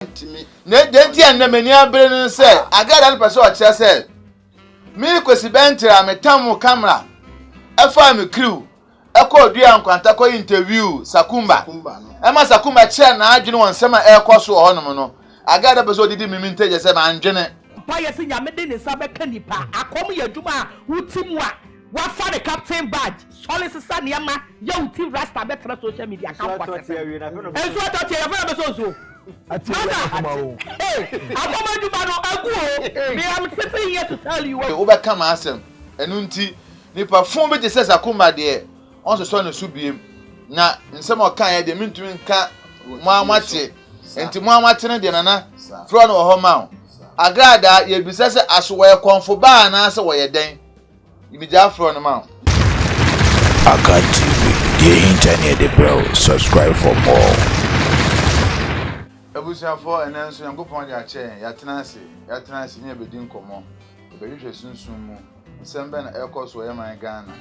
Ne denti an na mani abere no se agada no person o kire se me kwesi bentra me tamu camera efa me crew eko dua nkwanta ko interview Sakumba ema Sakumba kire na adwene won sema ekoso ho no no agada person odidi mimi nteje se ma andwene pa yesi nyame de ne sabe kanipa akom ya dwuma utimu a wafa the captain badge solid sister niama ya uti rasta betra social media account kwase enso atati ya fa be so ati akoma dwuma no agu o me am sitting here to tell you what we come asem enu nti nipa fon be je se Sakumba de on so no subiem na nsem o kan ya de mintumi nka mo amate enti mo amate ne de nana fro no ho ma agada ye bisa se asowe konfo ba na se wo ye den ibija fro no ma Akad TV, the internet, the bro. Subscribe for more. Ebusia for enenso yankopon de ache ya tenase ne bedin komo ebehwehwe sunsun mu nsembe na ekoso ye man Ghana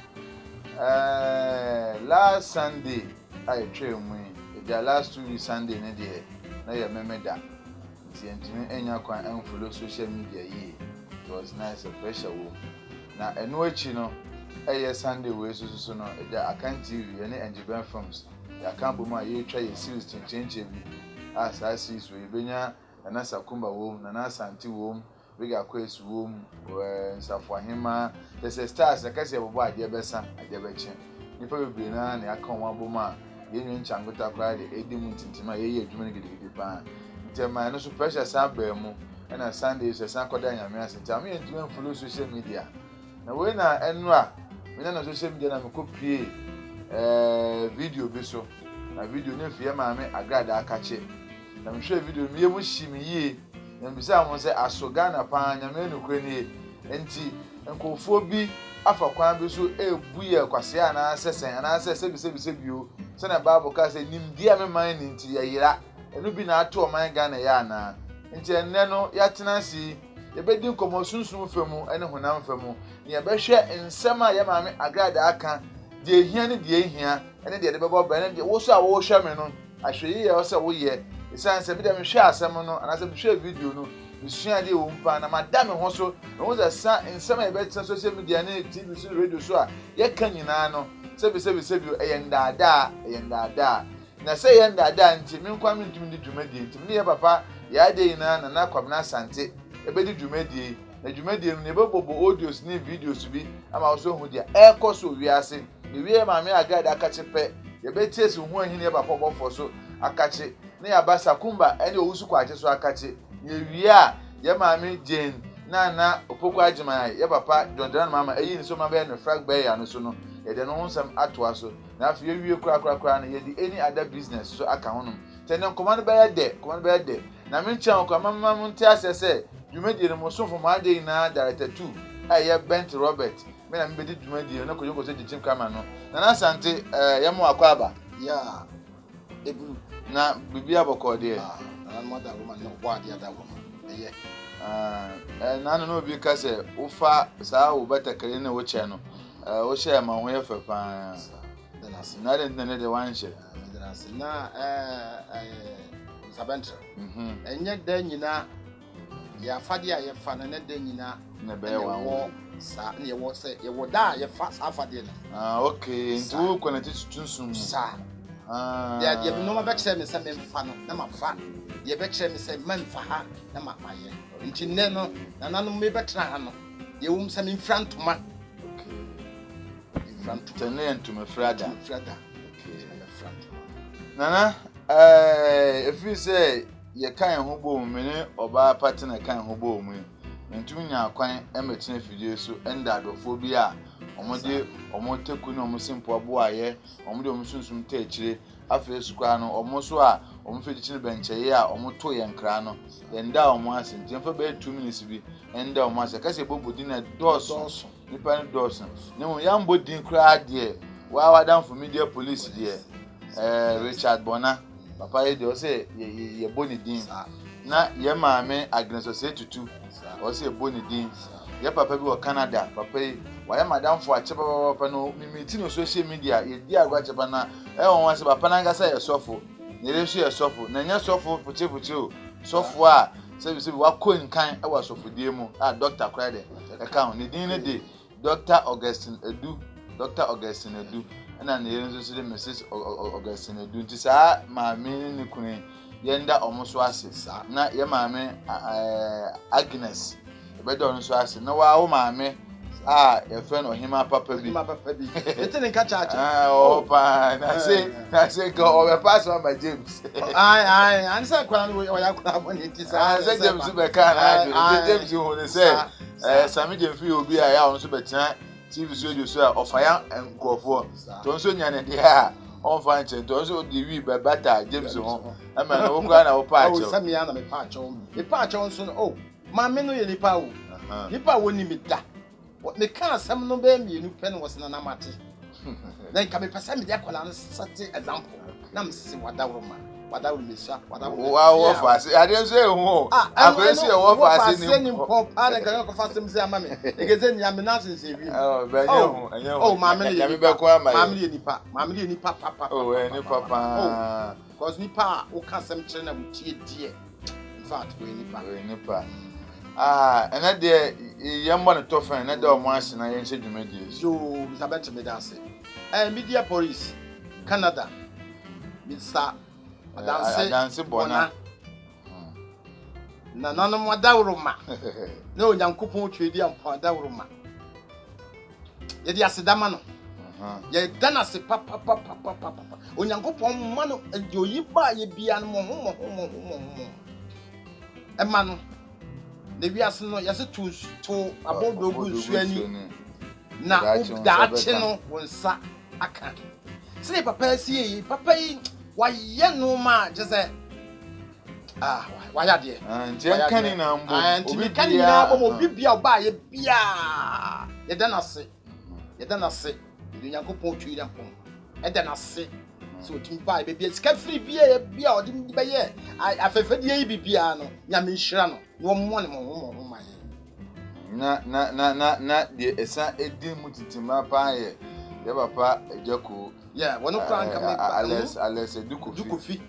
last Sunday I twe mu the last 2 weeks Sunday ne de na ye memeda ntimi enya kwan follow social media yi. It was nice a pressure wo na eno achi no Sunday we so no Akad TV ne Engiben Films ya kan bo ma ye twa ye series chenche bi as I see so ibenya na Sakumba wo na Asante wo we ga kwes wo Nsafwahima there's a stars ka se bobo ade besa ade beche nipa bebre na ne aka won aboma ye nwen changota kwa de edimu tintima ye ye adwuma ne gidigidi pa ntema no so pressure sa ba mu na Sunday so san koda nyame asente am ye ntuma follow social media na we na enu a me na social media na me kopie video bi so na video ne fie ma me agrada akache na me hwe video me yemu shimi yi na bisa mo se asoga na pa nyame no kwani enti nkofo bi afa kwan bi so ebu ye kwase ana sesen ana se bio se na bible ka se nimdi a me man ni nti yira enu bi na ato man Ghana ya na enti enne no ya tenasi ye bedi nkomo sunsun femu ene honam femu ne ye behwe nsem a ye ma me agrada aka de ehia ne de ehia ene de bebo ba ne de wo so a wo hwe me no ahwe ye wo se wo ye isan se bi de me hwe asem no ana se bi hwe video no misua de wo mpa na madame ho so no ze sa nsem e betina social media ne TV so radio so a ye kan nyina no se bi e ndada na se ye ndada nti me nkwa me ntumi di dwumadi nti me ye papa ya de nyina na Kwabena Asante e be di dwumadi na dwumadi no ne bebobo audios ne videos bi ama so hu dia e koso wiase ne wie ma me agada akachepe ye be tiesi hu ahini ye papa bofo so akache ne ya ba Sakumba ene owusu kwache so akache ye wie a ye ma me Jane na opoko agima ye papa John mama eyi nso ma be no frag be ya no so no ye de no nsam atoa so na afi ye wie kura na ye di any other business so aka honum tenen command be ye de na me chan ko mama munti asese dwumadi no mo so fo ma de na director 2 aye Bent Robert me na me di dwumadi no ko yoko se Jim Kama no na Asante ye mo akwaba ya ebu na bibia bokode na mother woman no kwa dia da woman eye na no bi ka se ufa saa wo batakare na wo che no wo she ma ho ye fa pa na de wan she na sabentra enye da nyina ya fade a ye fa na ne da nyina na be wa sa ne wo se ye wo da ye fa sa fade na okay ntu ko na titunsun sa ya ye no ma be kire me se me fa no na ma fa ye be kire me se man fa ha na ma fa ye nti ne no na nanu me be tra ha no ye wum se me frantoma okay frantoma entuma frada okay frantoma nana if you say ye kan ho bo mu ne oba partner kan ho bo mu ntum nya kwan emetine fidie so enda adofo bi a omoteku ne omosimpo abo aye omode omusunsum ta akire afa sukwa no omoso a omfedichine bencheye a omoto ye nkra no enda omo asinti mfa be 2 minutes bi enda omo ase kase bobodi na doso nipa ne doso ne mo yambo din kra de wa wadamfo media police de Richard Bona papa ye de o se ye boni din na ye maame Agnes Osetutu o se boni din ye papa bi wo Canada papa yi wa ye madam fo ache papa no mimiti no social media ye di agwa cheba na won se papa na ngasa ye sofo ne le so ye sofo na nya sofo puche o sɔfo a sɛbi wakɔ nkan ɛwɔ sɔfodie mu a doctor kora de ɛka ho ne din ne de Dr. Augustine Edu ɛna ne yɛn nso so de Mrs. Augustine Edu nti saa maame ne kunu yɛnda ɔmo so ase na yɛ maame Agnes ɛbɛda ɔno so ase na wa wo maame yɛfrɛ no Ɔhema papa bi ɛte ne nka kyaakya pa na se ka ɔbɛpa so ama James ansa kwa no ɔya kwa bɔ ne nti saa sɛ James bɛka na adwene James hu ne sɛ Sami Jemfi obi a yɛ ɔno so bɛtena TV studio so a ɔfa ya nkɔfoɔ to nso nya ne deɛ a ɔmfa nkyɛn to nso de wi bɛbata James ho ɛma no wokura na wopa akyɛw sɛ meya na mepa akyɛw nso no maame no yɛ nipa wo nipa wo ni me da me ka asɛm no bɛ mienu pɛ no wɔsena na mate na nka me pɛsɛ me de akola no sate example na me se wadawro mesua wo fase ade nso ehu akwesi e wo fase ni pop ana kan ko fase me se ama me egeze ni ame na sense wi enye maame no yɛ bɛ ko ama maame no nipa papa nipa pa cause nipa wo ka asɛm kyerɛ na mutie die in fact we nipa ɛna de yɛmbɔ ne tɔfɛn na de ɔmo ase na yɛn hyɛ dwumadie yo misabɛte me dance media police Canada misa adanse bona na nanom wadawroma na onyankopɔn twedi ampa wadawroma yɛde asedama no yɛda na se papa onyankopɔn ma no oyi ba yɛ bia no mo ɛma no na wiase no yɛse to abodogu nsuani na daakye no wonsa aka sɛ papa sie papa yi wayɛ no ma je sɛ wayɛ de nti kani na mbo obi kani na mbo obi bia oba yɛ bia yɛda na se Onyankopɔn twi da pon ɛda na se so otimi ba be bia sika free bia bia odi be yɛ afɛfɛdie yi bibia no nyame nhyira no na ɔmo ne mo ma na de esa edi mutitima pa yɛ papa ejako wono kran ka me Alex Dukofi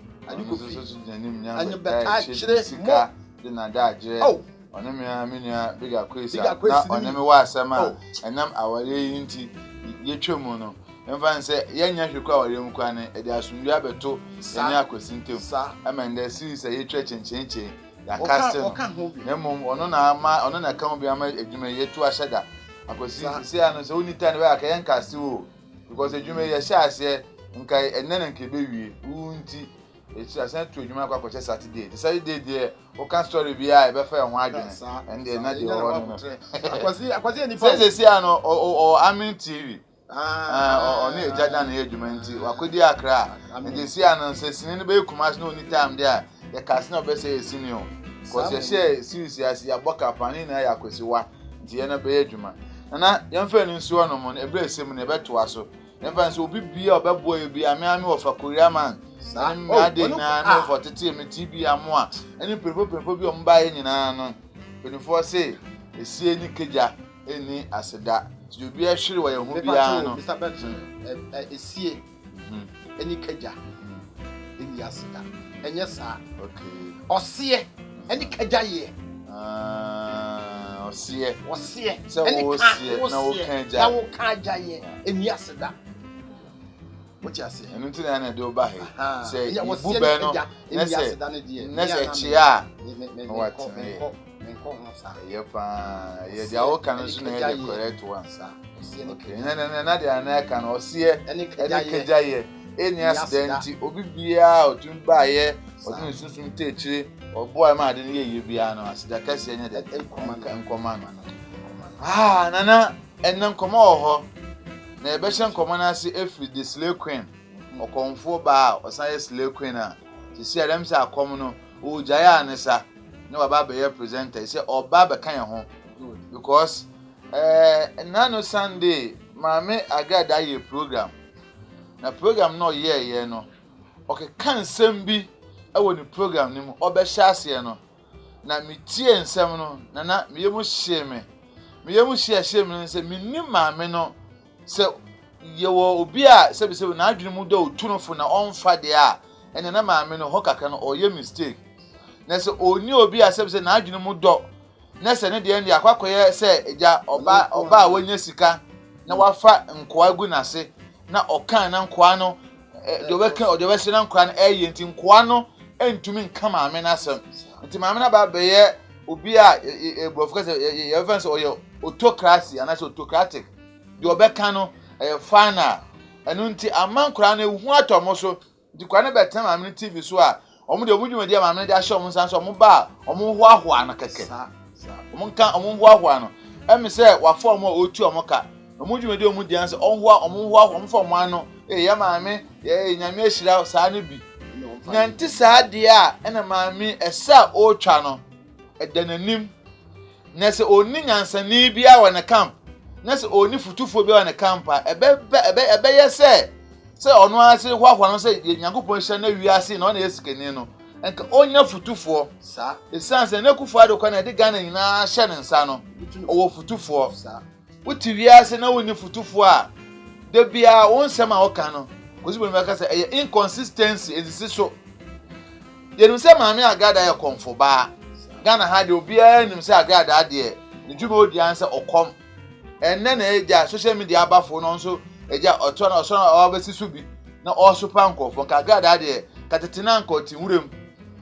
so janim nya anya beka kyerɛ sika de na da agye ɔno me biga kwesa na ɔno me wa asɛm ɛnam aware yi nti yɛtwemu no mfa nse yenya hwekwa aware mu kwa ne ɛde asomdua abeto yenya akwasintem amende series yɛtwa chenchenche ya castle na mom ɔno na ka obi ama adwuma yɛtu ahyɛda akwasi se ano sɛ unita ne ba ka yɛn kase o because adwuma yɛ hyɛ ase nka ɛnna nke bewie unti etu asan to adwuma kwa kɔkyɛ Saturday de o kan story bia e be fa ho adwene ɛnde na de ɔwɔ no akwasi ni pa se ano o Amin TV ɔne ejada na adwuma nti wakodi akra ɛde se ano se sini ne be kuma no ni time there yɛ kase na obese yɛ sini o because yɛ share series yɛ ya boka pani na yɛ akwasi wa nti yɛ na be adwuma na yɛmfa ni nsuo no mo na ebre esem na ɛbɛto aso yɛmfa nso obi bia ɔbɛboa yɛ bia ame wɔ fa Korea man na de na no for tete me TV amo a ɛni prefo bi ɔmba yɛ nyinaa no penifo se esie ni keja eni aseda ti obi ahwere wɔ yɛ ho bia no esie eni keja eni aseda enye saa okay ɔsie eni keja yɛ ɔsie eni na wo kan ja yɛ eni aseda what you say enu ti na de oba he say ibu be no na say chia what menko no sa ye pa ye dia wo kan so na ye correct one okay na de ana kan osie eni keja ye eni accident obi bia otun ba ye odun sunsun techire obo ma de ye bia no asida kase nya de nkoma no nana enna nkoma ho na ebe hye nkoma na ase every the slay queen okonfo ba osan ye slay queen a sisi adam se akom no o jaya anisa na baba be presenter say oba be kan ye ho because nano Sunday maame agada ye program na program no ye no okay kan nsem bi e wo ni program ni mu obe hye ase no na metie nsem no na meyemu hye me no se minni maame no se yewo obi a se na adwene mu do otunofo na onfa de a ene na maame no ho kaka no oye mistake na se oni obi asem se na adwene mu do na se ne de ndi akwakoye se eja oba a wanya sika na wafa nkoa gu na se na okan na nkoa no de obeka na nkoa no enti nkoa no entumi nka maame na asem nti maame na ba beye obi a ebrofo se ye fence oyo autocracy and autocratic de obeka no final enu nti amankora na ehu atomo so di kwa na betem maame TV so a omo de obudwuma de maame de ahye omo sanso omo ba omo ho ahoa na keke omo nka omo ho ahoa no emi se wafo omo otu omo ka omo dwuma de omo dianse omo ho ahoa omo fo mo ano ya maame ye nyame ahira saa ne bi nyanti saa de a ena maame esa o twa no edananim na se oni nyansani bia wo ne camp na se oni futufo bia wo ne camp a ebe yese se ono ase hwahwa no se nyankopon hye na wiase na ona yesikani no enka onya futufo sa esanse na kufu adokwa na de Ghana nyina hye ne nsa no owo futufo sa wuti wiase na woni futufo a de bia wonsem a oka no kozi bo meka se inconsistency ezisi so yenum se maame agada ya konfo ba Ghana ha de obi anim se agada ade ne dwuma odi anse okom enne na eja social media abafo no nso eja oto na so na obesi so bi na osupa nkofo ka agada ade katetina nkoti wurem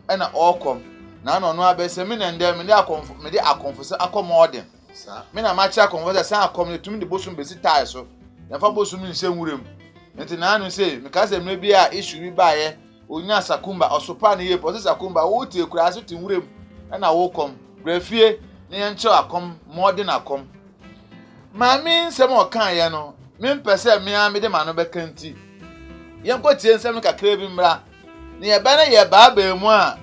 ena okom na no no abese me na ndem me de akonfo se akomodem sa me na ma chi akonfo se akom ne tumi de bosum besi tai so na fa bosum ni se wurem enti na anu se me ka se me bi a issue bi baaye onya sakumba osupa ne ye posi sakumba wo tie kura aso ti wurem ena wo kom brafie ne yencho akom modern akom maami nsem okan ye no me mpese me a me de ma no bekanti yenko tie nsem kakra bi mra ne ye ba na ye ba mu a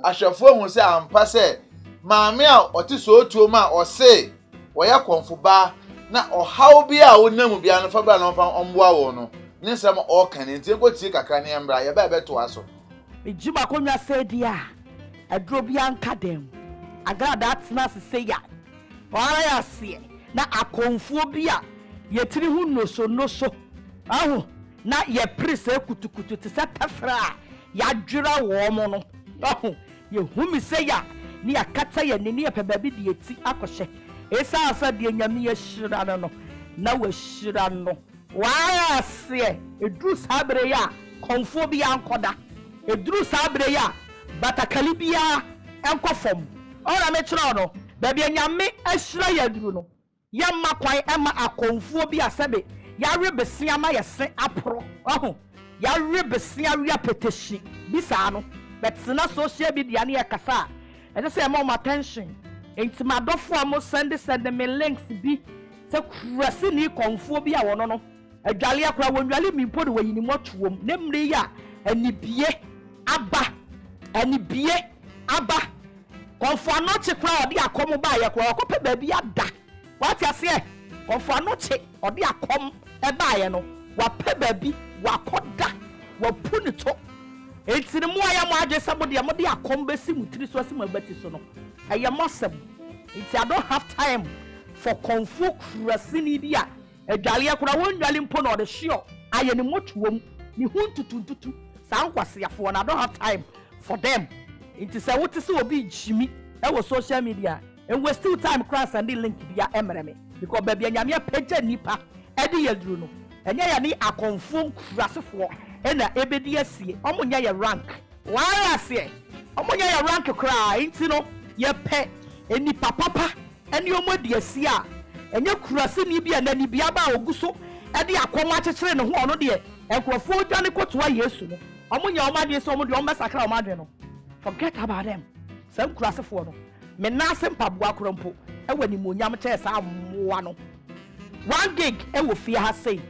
ahwefo hu se ampa se maami a oti so otuo ma ose wo ya konfo ba na ohaw bi a wonam bi an fa ba no fa omboa wo no ne nsem okan nti yenko tie kakra ne mra ye ba beto aso ejiba konwa se dia adro bi anka dem agrada atena se ya wara ya se na akonfuo bi a yetiri hu noso aho na ye prese kutukutu te se tafra ya dwira wo mo no aho ye humi se ya ni akata ye ni peba bi de eti akɔhye esa asa de nyame ye hyira no na wa hyira no wara se edru sabre ya konfuo bi ankoda edru sabre ya batakali bia enkofom ora me kyerɛ no ba bia nyame ahyira ya duru no yamma kwan ema akonfuo bi asebe ya rebesia ma yese apro oho ya rebesia ria peteshi bisa no but na social media na yakasa e say more attention enti madofo am send me links bi se kurase ni konfuo bi a wono no adwale akora wonwale mi mpo de wayini motuom ne mre ya anibie aba konfo anoche kra odi akom ba ye kra okope ba bi ada what you say konfo anoche odi akom e ba ye no wa pe ba bi wa koda wa punito etini mu aya mo ade sabo de mo de akom be si mutiri so si mabati so no eye mosem it I don't have time for konfo krasini dia adwale akora wonwale mpo na ode hio aye ne motuom ni huntutuntutu sankwasiafo na I don't have time for them. It is a what is so big Jimmy. I was social media and we still time cross and the link via emereme because baby and yamia page nipa Eddie Yadruno and ya ni a confirm crass for and a EBDSC omunya ya rank. Why I say omunya ya rank cry you know ye pet any papa and your mother sia and your crossing ni be and then biaba oguso and the akoma chire no ho no de e krofo dwane kotwa Yesu no omunya omade so omde ombesakra omade no forget about them. Some crass for no. Me na sempa bua krompo. E wani monyam che sa moa no. 1 gig e wo fie ha sei.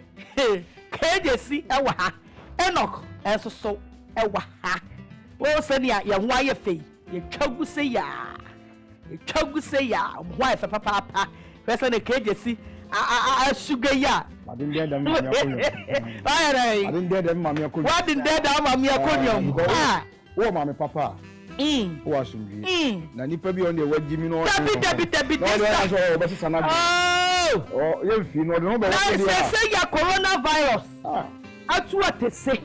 KJC e wa ha. Enoch enso so e wa ha. Wo se ne ya ho aye fei. Ye twagu se ya. Ho aye fa papa. Pese ne KJC a sugar ya. I didn't dare them mami akonyo. I didn't dare them mami akonyo. What didn't dare them mami akonyo? Ah. Oh mami papa. Oh asumdwi. Na nipa bi on dey wagi mi no. Dabi. Oh, be sisa na. Oh, ye fi no be wagi dia. Say ya coronavirus. Atu atese.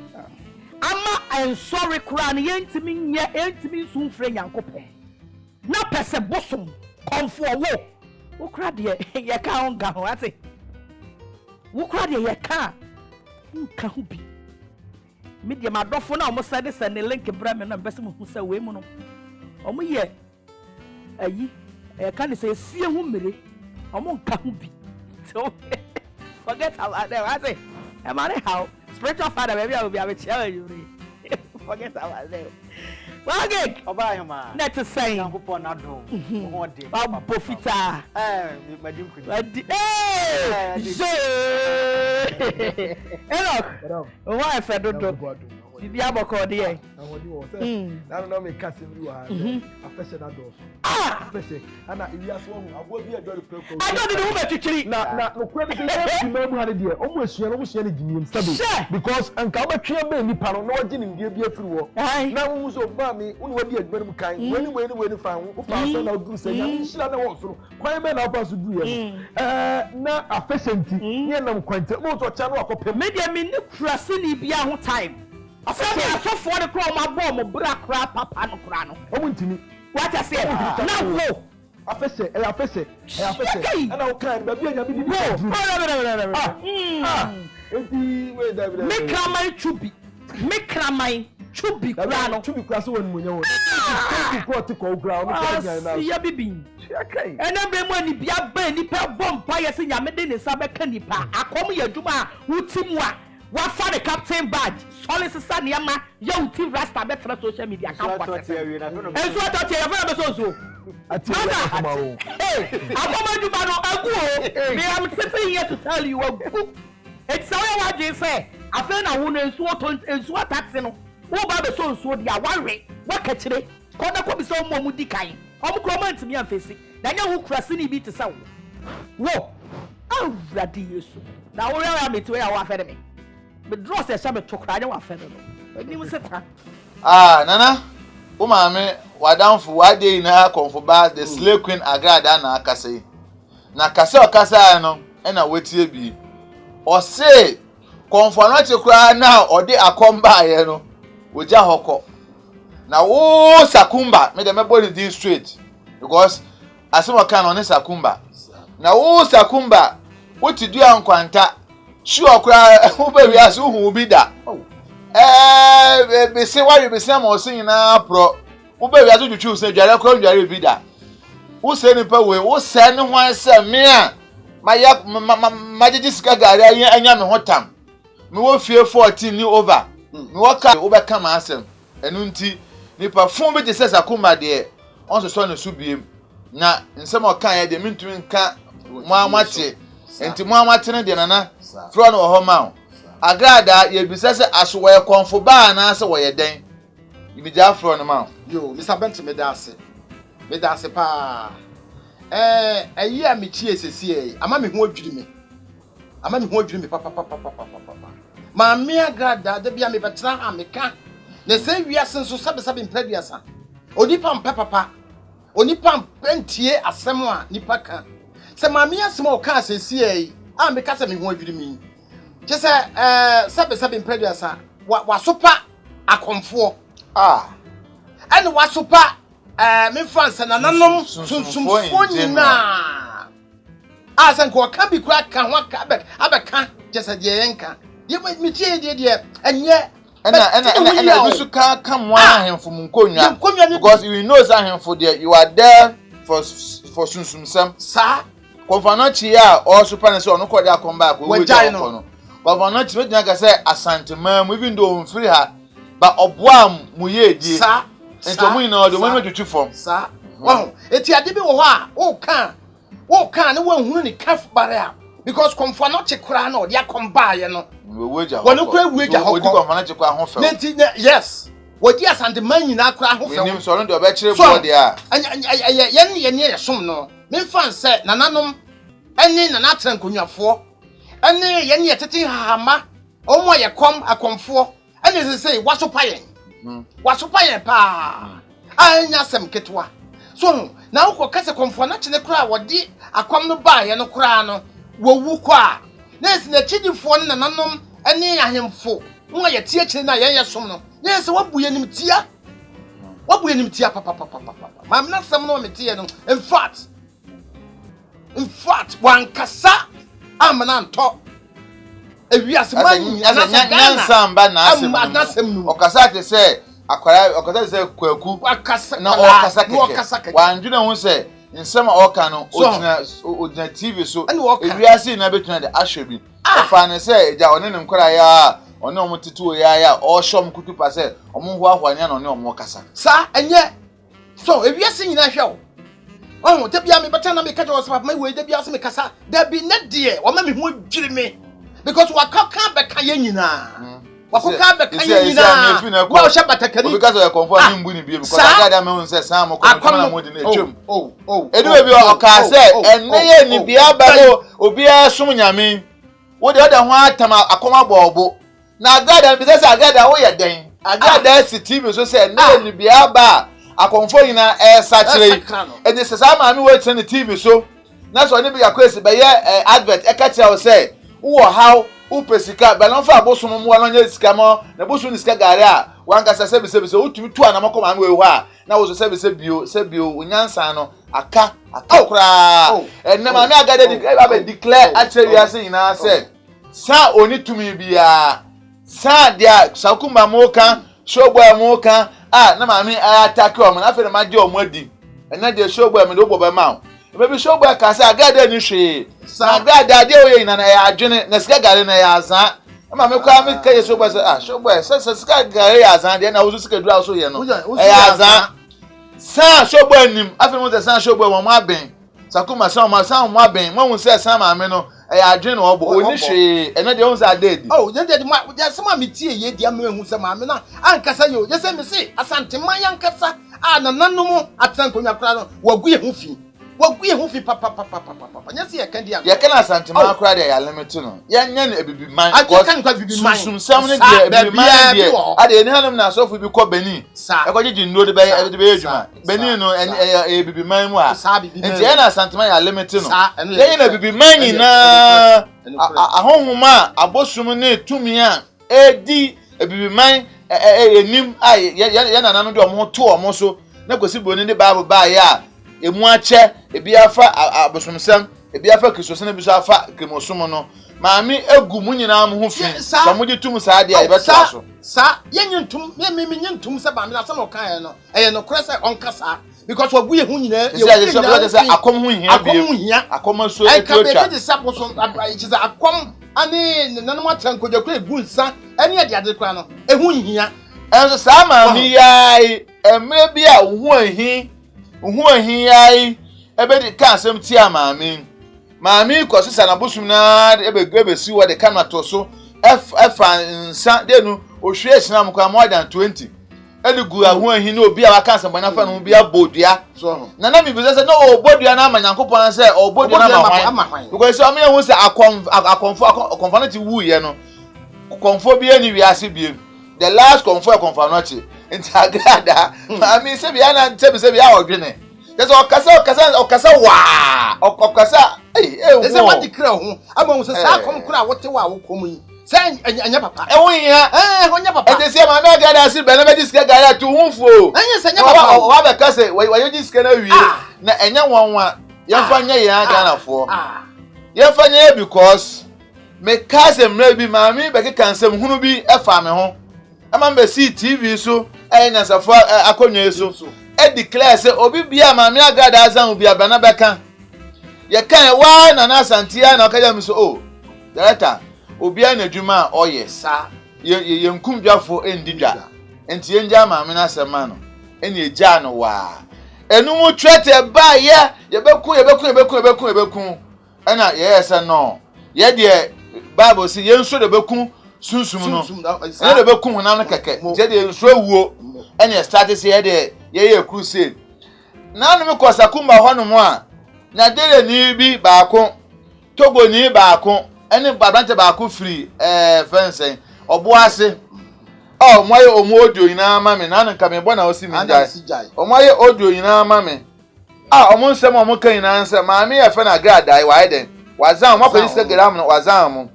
ama ensori kura ne yentimi nye entimi nsu mfre Nyankopon na pese bosom konfo wo kura de ye ka onga ho ate wo kura de ye ka nka ho bi media madofo na omo sade se ne link bra me na bese mo hu se we mu no omo ye ayi ka ne se sie hu mere omo nka ho bi so forget about that ate e mare how spiritual father baby I will be tell you forget about that wage Obayoma net say Nyankopon adom ho de bofita madim kuni Enoch why fe dodo bibi aboko de e ahodi wo say na no me kasim ru ha afese na dos afese ana iriaso hu abo bi adori preko ado de hu betitiri na no kwa bi se bi mamu ha de omo asua no mo sua ne gimiem sabe because anka obetwe be nipa no na ogi nim de bi afiri wo na wo so ba mi uni wadi adwuma mu kan weni fa ho fa so na oduru se nya nhira na wo so kwan be na ofa so du ye na afese nti ye nam kwante mo so cha no akopem media mi ni krasi ni bia ho time afese asofo de kro ma bo mo bra kra papa no kra no omo ntimi what I say na wo afese ana o kan ba bi anya bi bi enti we da bi me kramai chubi kra no chubi kra so won munya wo ko ti ko gra no ko nya na ya bibi ena bre mo ani bia ba ni pa bompa ye se nyame de ne sa be ka ni pa akom ya dwuma utimu a wa fa the captain badge solid sister niama ya uti rasta be tra social media account kwa enso atoti ya fa be so ati akoma o akoma dwuma no agu o me am sitting here to tell you agu it's how what you say afa na wo no enso taxi no wo ba be so nso dia wanwe wakachire ko na ko bi so mo di kan omo ko man timi amfesi na nya wo krasi ni bi te sa wo awradi yesu na wo ya me to ya wa fere me be draw se sha me to kra nya wa fere no ni mu seta nana wo ma me wadanfo wade na konfo ba the slay queen agrada na akase na kase okasa no e na wetie bi o se konfo no che kra na ode akomba ye no oja hoko na wo sakumba me de mebo the deal straight because asemo kan on sakumba na wo sakumba wo ti du ankwanta sure kra wo ba wi aso hu bi da be se wa be se ma o sin na pro wo ba wi aso twetwe se dware kra dware bi da wo se ni pa we wo se ni ho se me a ma jeji sika gari anya me hotam me wo fie 14 ni over me wo ka wo be ka ma asem enu nti nipa fun be je sakuma de on so no su biem na nsem o kan ye de mintumi nka mo amate enti mo amate ne de nana fro no ho ma agrada ye bisa se aso we konfo ba na se wo ye den ibi ja fro no ma yo Mr. Bent me da ase pa ayi a me chie sesi ama me ho adwiri me papa ma me agrada da bia me betra ha me ka na se wiase nso sabe mpraduasa onipa mpa papa onipa mpentie asem a nipa ka se ma me asem o ka sesi a me ka se me ho adwiri me je se sabe mpraduasa wa sopa akomfo ene wa sopa me fansa na nanom sunsumfo nyina asan ko ka bi kura ka ho ka abeka je se de yenka ye me tie de enye and you should come one ahemfo munkonwa because you know ahemfo there you are there for sunsumsam sa konfanochi ya o super na say onu ko dia come back we jai no konfanochi we dia say asantema even though free her but oboa mu ye die sa ento mu ina do mu tutu form sa wow eti ade bi wo ho a wo kan ne wo hunu ni kaf bare a because konfanochi kura na o dia come back no wọ́n kura weja hoko odi konfanochi kura ho fe nti yes wodi asantema nyina kura ho fe nim so no de obekire body a ye som no me fan say nananom ene nana atrankonwafo ene ye tete hahama omo ye kom akomfo ene se say wasopa yen pa anya sem ketwa so na wo kase komfo na chene kura wodi akom no ba ye no kura no wowu kwa na esi na chidifo nananom ene ahemfo Nwa ye tie kire na ye som no. Ye se wabu ye nim tia. Wabu ye nim tia papa. Ma me na sem no me tie no. In fact, wan kasa amana nto. Ewiase man nyansamba na asem. Okasa te se akwara okasa se kwaku na okasa keke. Wanjuna hu se nsema oka no odina TV so ewiase na betuna de ahwebi. Ofa ne se eja one ne nkora ya one omututu ya o shom kutupa se omu ho ahwanya na one omu kasa. Sa enye so ewiase nyina hwe o. Oh, Tabia me better na me catch us my way, Debia me kasa. There be net dear, or maybe who drill me. Because what can't be Kayena. What can't be Kayena. Well, Shabata because of a conforming winning because I got a man says Sam or Oh, it will be our car said, and nay, Nibia Balo, Obia Sumunyami. What the other one time I come up bobo. Now, God, and because I got away a day. I got that TV so said, no, Nibia Ba. I confirm na saturate and this is how I wait on the TV so that's why be request by advert e ka tell say who how who pesika but no for abosom mo no nya sika mo na bosu ni sika gare a wan ka say be so utumi tu ana makoma an we ho a na wo so say bio onyansa no aka kura and na ma me agade declare actually you are saying na say sa oni tumi bia sa dia sakumba mo kan showboy mo kan na mami attack o mo na fe na maje o mo adi na de showboy me do bo ma o be showboy ka say agada ni hwe sa agada de o ye na ya adwene na sika gare na ya azan na mami kwa mi ka ye showboy say showboy say sika gare ya azan de na wo sika dura so ye no ya azan sa showboy nim afi mo say sa showboy mo aben sakuma sa mo aben mo hu say sa mami no adwene o bo oni hwe na de on say adedi de ma sama mi tie ye dia me hu say mami na ankasa yo ye say me say asante man yankasa nananum atankonya kra no wagu ye hu fi papa nya say ye kan dia ye kan asante man kra de ya limit no ye nya na ebibi man sum sam ne de ebibi man de ade ni hanum na so fu bi ko Benin e ko gigi ndo de be ejuma Benin no ebibi man mu a enti ye na asante man ya limit no ye na ebibi man nyina ahonhuma abosum ne tumi a edi ebibi man enim ye na nanu de omo to omo so na kosi boni ne Bible ba ya emu ache ebi afa abosomsam ebi afa kristosene bi so afa kemosom no maami egu mu nyina am ho fi so mo di tum sa dia e beta so sa ye nyintum me nyintum se ba me na se no kan no eye no kore se onkasa because wagu ye hu nyina ye so say akom hu hia akom so etwa ka be se boso chiza akom ani nanum atankodwa kure gunsa ene ye de kra no ehu hia enso sa maami yai emre bi a hu ahi yai ebe di kan asem ti a maami kwasisa na busum na ebe si wo de kanato so efa nsa de no ohwe sina mkwa more than 20 edigu ahu ahi na obi a waka asem bana fa no bi abodua so na mi bi say no obodua na amanyankopon say obodua na mahwan because am ye hu say akonfanati wu ye no konfo bi ani wiase bi the last konfo not intagada maami se bia na se bia odwene there's okasa wa okasa ese what declare ho ama se sa kom kura wote wa wokom yi se anya papa hu hia honya papa ese maami agada si be na be diska gada to hunfo anya se anya papa wa be ka se wa diska na wie na enya wonwa yemfa nya ye aga na fo yemfa nya because me kase mra bi maami be ke kansem hunu bi efa me ho ama mbe si TV so enya safo akonwa so declare say obi bia maami agada azan obi abana beka ye kan wa na na santia na okaja mi so director obi anadwuma oye sa ye nkumdwafo endidwa enti ye nja maami na asema no eni eja no wa enum twete ba ye beku ena ye say no ye de Bible say ye nso de beku sunsum no ena de beku hunam keke je de nso awuo ena start say ye de ye crusade na no me kosa kumba hono a na dele ni bi baako Togo ni baako ene babrante baako free fence obo ase moye omodio ina ama me na nka me bona osi mi jai moye audio ina ama me omo nsem omo kan ina nsem maami e fe na grad ai wa eden wazan mo police gram no wazan mo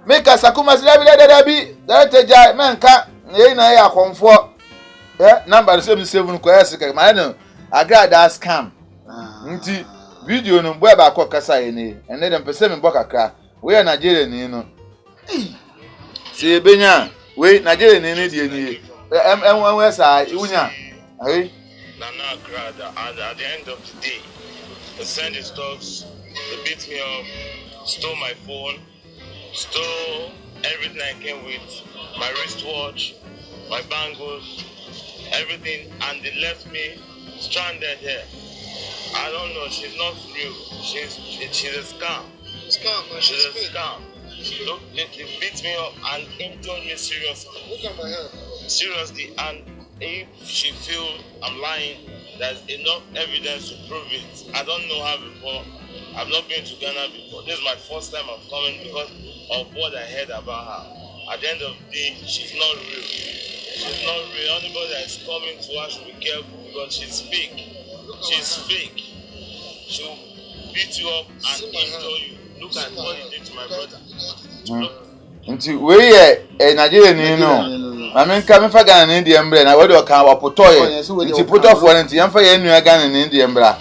Make a Sakuma Dabi, that jai man can't, nay, I come for number 77 Quasic, man. I got that scam. Video no web I call Casai, and then percent Bocca. We are Nigerian, you know. See, Benya, wait, Nigerian in Indian. M1 West Side, Unia. Eh? Nana Grada, and at the end of the day, they sent his dogs, they beat me up, stole my phone, stole everything I came with, my wristwatch, my bangles, everything, and they left me stranded here. I don't know, she's not real. She's a scam. She's a scam. Look, they beat me up and injured me seriously. Look at my hand. Seriously, and if she feels I'm lying, there's enough evidence to prove it. I don't know her before. I've not been to Ghana before. This is my first time I'm coming because of what I heard about her. At the end of the day, she's not real. She's not real. Anybody that is coming to her should be careful because she's fake. She's fake. She'll beat you up and injure you. Look at what he did to my brother. Nti we a Nigerian you know. I mean come for Ghana in the umbrella. Na we do kan opotoye. Nti poto for nti yamfa ye nua Ghana in the umbrella.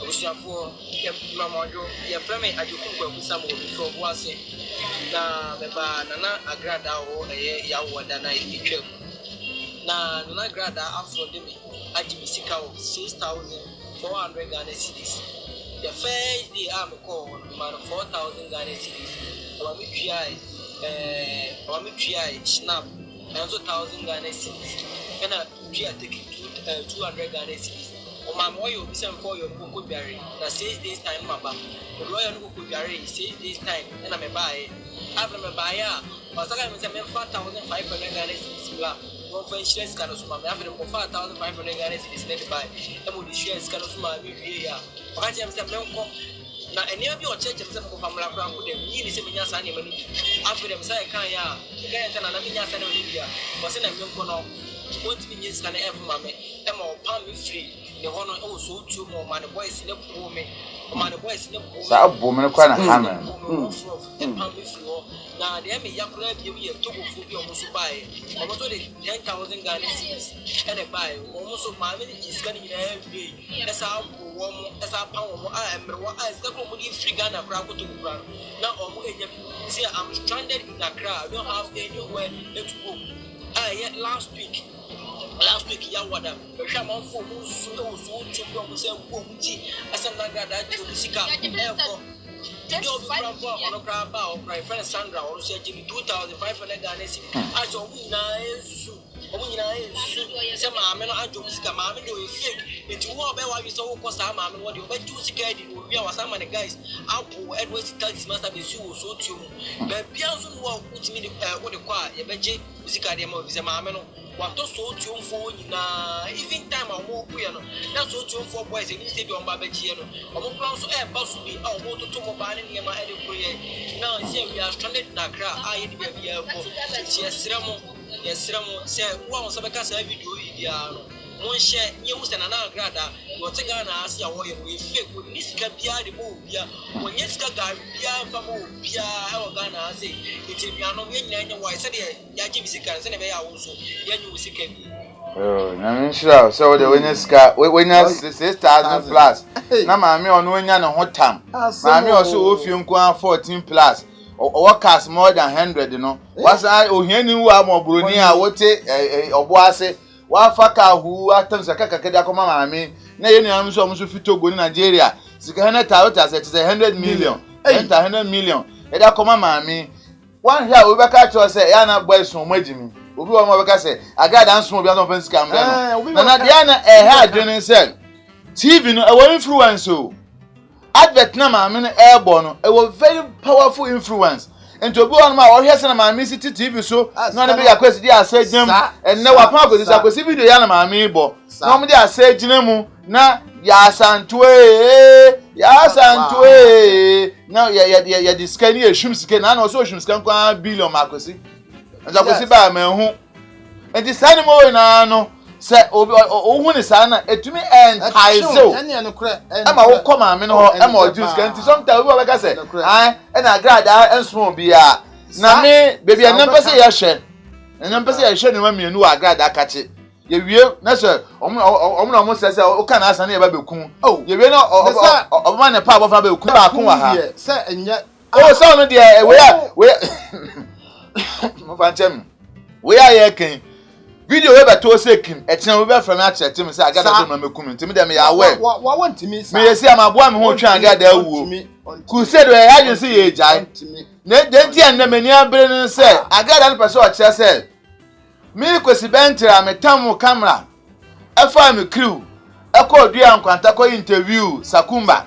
Obusuafo ye mamojo ye frame ajokungu akusam obi fo ase na beba nana agrada ho eye ya woda na itwam. Na nana agrada afro de me ajibi sika o 6,400 Ghana cedis. The first day I'm call man 4,000 Ghana cedis. Wami try snap and 2,000 Ghana cedis. And I take 200 Ghana cedis. O my boy you be sent for your cocoa berry. Na 6 days time maba. O lawyer no cocoa berry 6 days time and I buy. After me buy ya. But I say me 4,500 Ghana cedis. One for insurance can also mammy after them for 4,500 Ghana cedis net buy. And with the shares can also mammy here. But I am some na any of your church and some of family around with them. You need to be just any money. After them say, can ya? Can I mean, yes, I know India. Was in a young corner. What means can I ever mammy? Them all pound me free. The honor also 2 more man boys in the poor me. Man boys in the poor. Sa woman quite a hammer. Now, the Emmy Yakula give me a took of food almost buy. Almost 10,000 Ghana cedis. And I buy almost of my money is getting every day. That's how warm, that's how power I am. I step on the free Ghana crowd to the ground. Now, see, I'm stranded in Accra. I don't have anywhere to go. Last week, Yawada, the shaman for who's so to go say, as I'm not that to the Sika airport. My friend Sandra also said 2,500 Ghana cedis. I saw some mamma and Josica mamma do a fake. It's more about we saw cost our mamma what you bet 2 cigarettes. We are some of the guys. Apple Edwards tells must have been so too. But Piazon walk with me what the choir, a budget, Musica demo is a mamma. What to so tune for even time I walk piano. That's what you for boys in this stadium Babagiano. I won't also air bus to be out to Tomobani near my head. Now, we are stranded in Accra. I be a airport. Yes, Ramo said, one was a cast every video. One share news and another grada. What a gun as your way we fake with this Capia the Mobia. When yes, Gaga, Famo, Pia, our Ghana say, it's a piano, and why said Yaji Sikas and a also. Yanu Sikabi. Oh, I mean, sure. So the winners got winners 6,000 plus. Now, mammy on winning a hot time. Mammy also if you 14 plus. Or cost more than 100, you know. Was I oh here knew more Brunia what or was what fucker who attempts a Kakaka mammy? Nay, I'm so much if you took in Nigeria. 600,000 it's 100 million. 100 million. And I come mammy. One here we back to say, Anna boys from Jimmy. We will more say, I got dance from Biano Penscam. Nana Diana a hair journey said, TV no a influence so. At Vietnam, I mean airborne, it was very powerful influence. And to go on my or yes, and my Missy TV so none be a question. I said them and now I this I could see video Yana Amibo. Normally I said Jinemu na Yasantwe now ya this can you assume skin and also assume can billion Marcosi. And I could see by me who and this animal no. Say when is Anna to me and I so I'm come I mean or juice can sometimes like I said I and I grad and small be na me baby na mpese ya hwe na mpese ya hwe ne ma mienu agrada akache ye wie na so omo se o kana asa na ye ba bekum ye wie na obama ne pa abofa bekum ba kun wa ha se enye so no de we mo fanchem we ya ken video we beto se kin e kina we be from a chere tim se agada so no mekum ntim dem ya we wa want me sa me yesi amaboa me ho twa agada awuo crusade we ya je se ye jai ne denti an na mani abere no se agada no pese o kire se me kwesi bentira me tam camera efa me crew eko dua nkwanta ko interview Sakumba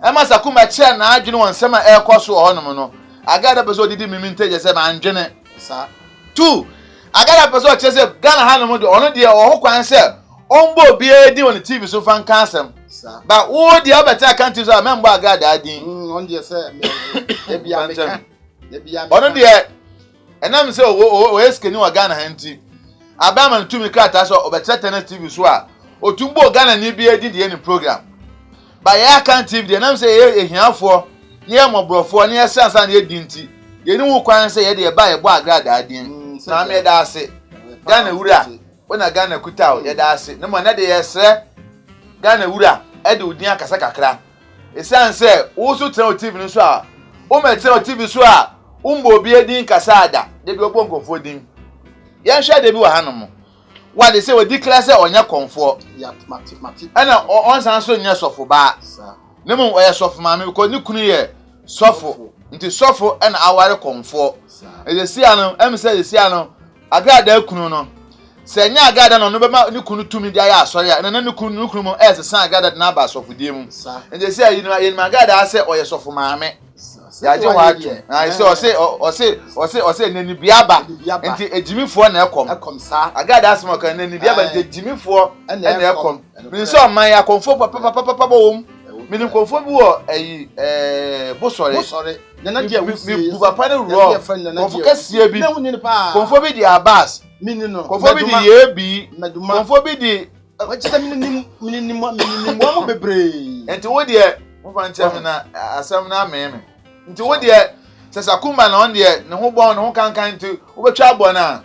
ema Sakumba kire na adwene won sema ekoso ho no no agada pese o didi mimi nteje se ma andwene sa 2 agada pese o kire se Ghana ha no mo de ono de o ho kwan se ombo bia di on TV so fan kansem ba wo de obeta kan TV so membo agada adin on de se e bia meka e bia ono de enam se o eskeni wa Ghana ha nti abama ntumi krata so obeta tennis TV so a otumbo Ghana ni bia di de any program ba ya kan TV de enam se ehiafo ye mobrofo ne sansa na edi nti ye ni wo kwan se ye de ba ye bo agada adin na me da ase Ghana wura wona Ghana kuta o ye da ase ne mo na de yesre Ghana wura e de odin akasa kakra esan se wo so tena TV no so a o me tena TV so a umbo bi edin kasada de bi obo nkonfo din ye hwe de bi wa hanom wa de se we declare se onya konfo ya mati ana on san so nya sofo ba ne mo oye sofo ma me ko ni kunu ye sofo nti sofo ana aware konfo e de si ano em se de si ano agada kunu no se nya agada no be ma ni kunu tumi dia ya asori ya na ni kunu mo ese san agada na ba sofo die mu e de si ayi no agada ase oye sofo ma me ya je wa atu na ose nani biaba nti ejimifo na ekom sa agada asmo kan nani biaba nti ejimifo na ekom min so man ya konfo papa bom min konfo bi wo ayi bosore nana dia mi bu papa ne ro konfo kasie bi konfo bi di abas min no konfo bi di yebi konfo bi di wachita min mo bebre enti wo de mo fanchem na asam na meme nti wo de se Sakumba na on de ne ho bon ne ho kankan nti wo betwa abo na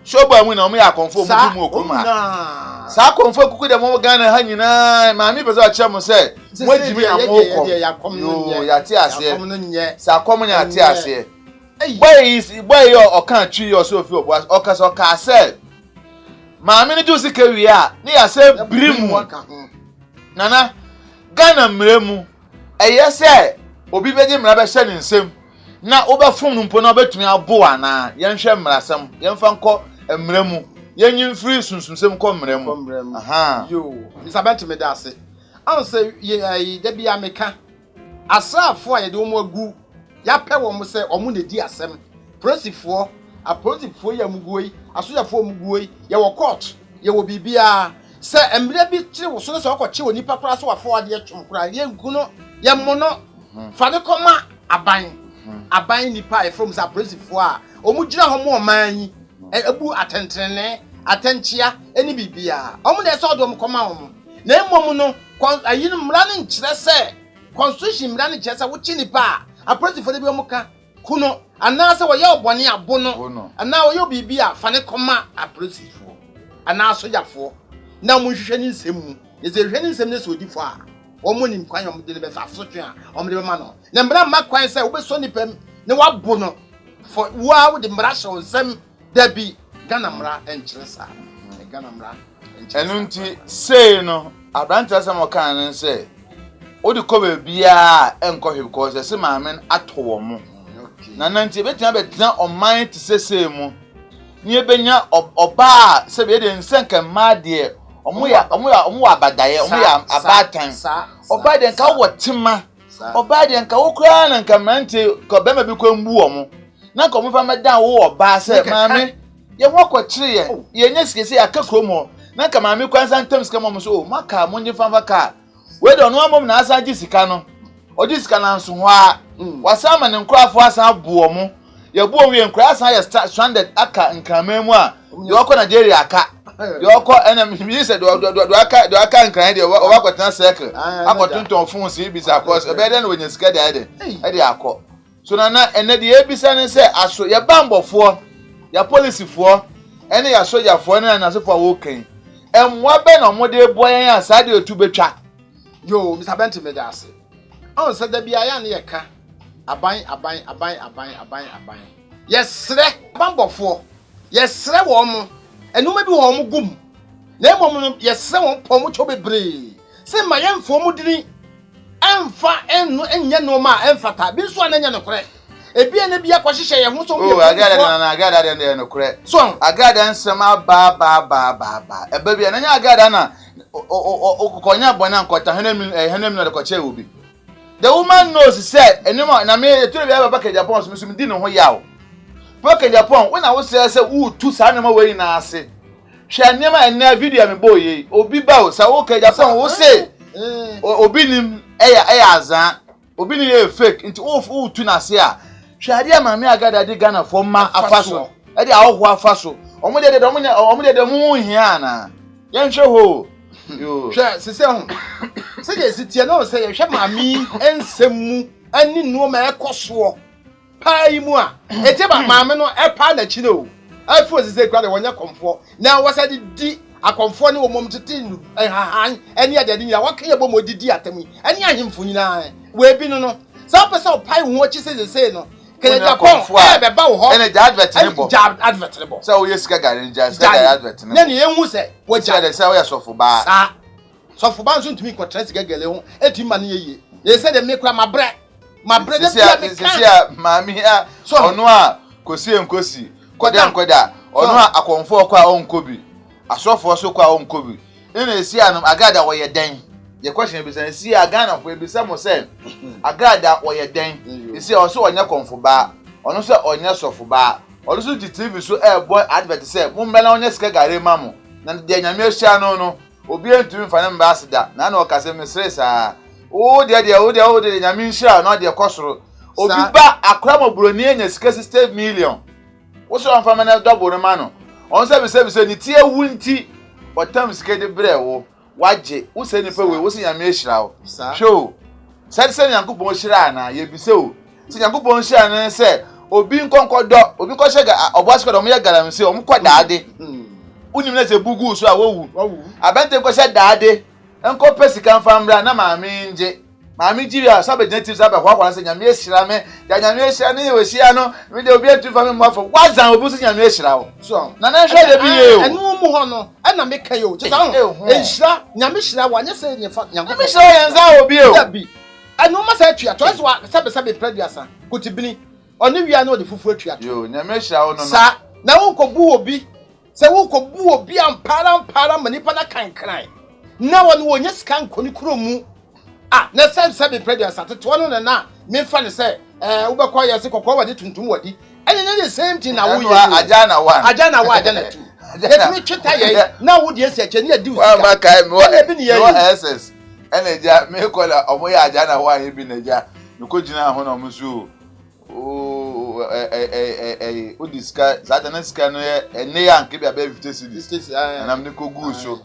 shobo mu na omo ya konfo mu mu okuma sa konfo kuku de mo Ghana ha nyina ma mi pese o kire mo se mo jimi amoko yo ya ti ase sa kom nya ti ase boy o kan twi yo so fi obo o ka so ka se ma mi ni jusi ka wi a ni ya se brimu nana Ghana mremu eye se obi beje mra be hye ne nsem na obefum no mpo na obetumi abo ana yen hwe mrasem yen fa nko mremu yen yin free sunsunsem ko mremu aha yo misabent me da ase an se ye da bia meka asrafo a ye de omo agu ya pe wo mo se omo na di asem prosifo aposifo ya muguoi asojafo muguoi ye wo court ye wo bibia se emre bi kire wo so se okoche oni pakura so wafo ade atwum kura ye nkuno ye mono fane koma aban nipa e from sapresifo a omu gira ho mo manyi ebu atentrene atenchia eni bibia omu na so do mo koma omu na emom no ayin mra ne nkire se constitution mra ne nkire se wo chi nipa apresifo de bi omu ka kuno ana se wo ye obone abono ana wo ye bibia fane koma apresifo ana so yafo na mo hwehwe ni nsem mu ye ze hwehwe ni nsem ne so difo a omoni mkwan yom de be fa sotwe a omde be ma no na mbra makwan se wo be so nipam ne wabo no for wa wo de mbra hye onsem da bi Ghana mra enchiresa Ghana mra enchiresa enunti say no abranta sam okan ne se wo de ko be bia enko hwe because se maamen atowo mo na nanti betia betia oman te sese mu ni ebenya oba se be de nsenka ma de omo abadaye omo ya abatan oba de nka wotima oba de nka wokura na nka mante ko bema bi ko mbu omo na nka omo fa madan wo oba se maame ye wokotire ye nya sikese ya kakromo na nka maame kwansa ntam sika mo so maka monje fa ka we de ono amom na asa gi sika no odi sika na nso ho a wasama ne nkrafo asa abu omo ye bu owie nkrasa ya stranded aka nkramamu a ye woko Nigeria aka yoko enemy say do aka nkran de o wa kwatena circle akotonton fun si bi sa course e be den wenye sika de ade e de akọ so na ene de ebisa ne se aso ye bambofo ya police fo ene ya soldier fo ne na so fo wo kan emwa be na mo de boyen asa de otu betwa yo Mr. Benton me dase on se da bia ya ne ye ka aban yesre bambofo yesre wo mo enuma bi wo mo gum na mo no yesre wo pom cho bebre se ma yemfo mo dini emfa enu enye no ma emfata bi so ananya no kore ebi ene bi akwahihye ye ho so bi agada de no kore so agada nsema ba ebe bi ananya agada na okonya bona nkota henem no de koche obi the woman knows said enema na me to be aba ka Japan so mi di no ho yawo ka Japan when I was say wo tu sa na ma we na ase hwe nema ena video me boye obi ba o sa wo ka Japan wo say obi nim eya azan obi ni e fake nti wo tu na se a hwe ade ma me agada de Ghana for ma afaso e de awo afaso omo de mu hia na ye nhwe ho yo hwe sese ho se je sitie na o se ye hwe mami ensemu ani no ma ekoso pai mu a ete ba mami no e pa na chi no afo sese kwa de wonya komfo na wasa di akomfo ne wo mom tete nu hahan eni ade de nyina waka ye bom odidi atami eni ahemfo nyina we bi no sa pesa o pai ho chi sese no kele Japan e be ba wo ho ene advert ne bo sa o yesika gare nja sa advert ne ne enhu se wo ja de sa o yesofo ba sa sofo ba nso ntumi kwatra sika gele ho eti ma ne yeye ye se de me kura mabre de bia me kan sisia mami a ono a kosi enkosi koda ono a akonfo kwa onkobi asofo so kwa onkobi ina esi anum agada wo ye den ye question bi say si agana fo bi say mo say agada wo ye den isi o so onya konfo ba ono so onya sofo ba ono so TV so boy advert say mo mbela onya sika gare mamu na de nyame ehia no obi entumi fa ne mba asida na na o kase mesre sa o de nyame ehia no de kosoro obi ba akra mabroni enya sika 60 million wo so on fa me na double ma no on se ni tie wunti otam sika de brewo waje wo se ni pe we wo se nyame ehia wo show se nyankopon hira na ye bi se o se nyankopon hira na se obi nkonkodo obi ko shega oboasko do mo ye galamse o mo kwadaade unim na se bugu so a wowu abante ko se daade enko pesika famra na maami nji ya sabe genetives sabe kwa se nyame ehira me ya nyame ehira ne we hia no me de obi etu fami mo afọ wazan obi se nyame ehira wo so na na hwe de bi ye o enu mu ho no na me ka yo tisa ho ehira nyame ehira wa nya se ne fa nyame ehira yenza obi o bi enu ma sa tua to so sabe preduasa kutibini oni wia na o de fufu atua yo nyame ehira wo no sa na wo ko bu obi se wo ko bu obi ampara manipa na kankran na won wo nya sika nkoni kuro mu na sabe preduasa to no na me fa ne se wo be kwa yesi kokko wadi tuntum wadi ene na the same thing na wo ye aja na 1 aja na 2 let me chita ye na wo de esi ache ne adi usika wa kai me bi ne ye ss ene ja me kola omo ya aja na 1 bi na ja me ko jina ho na omo so o diska za na diska no ye ene ya nke bia be 50 cedis na me ko gu so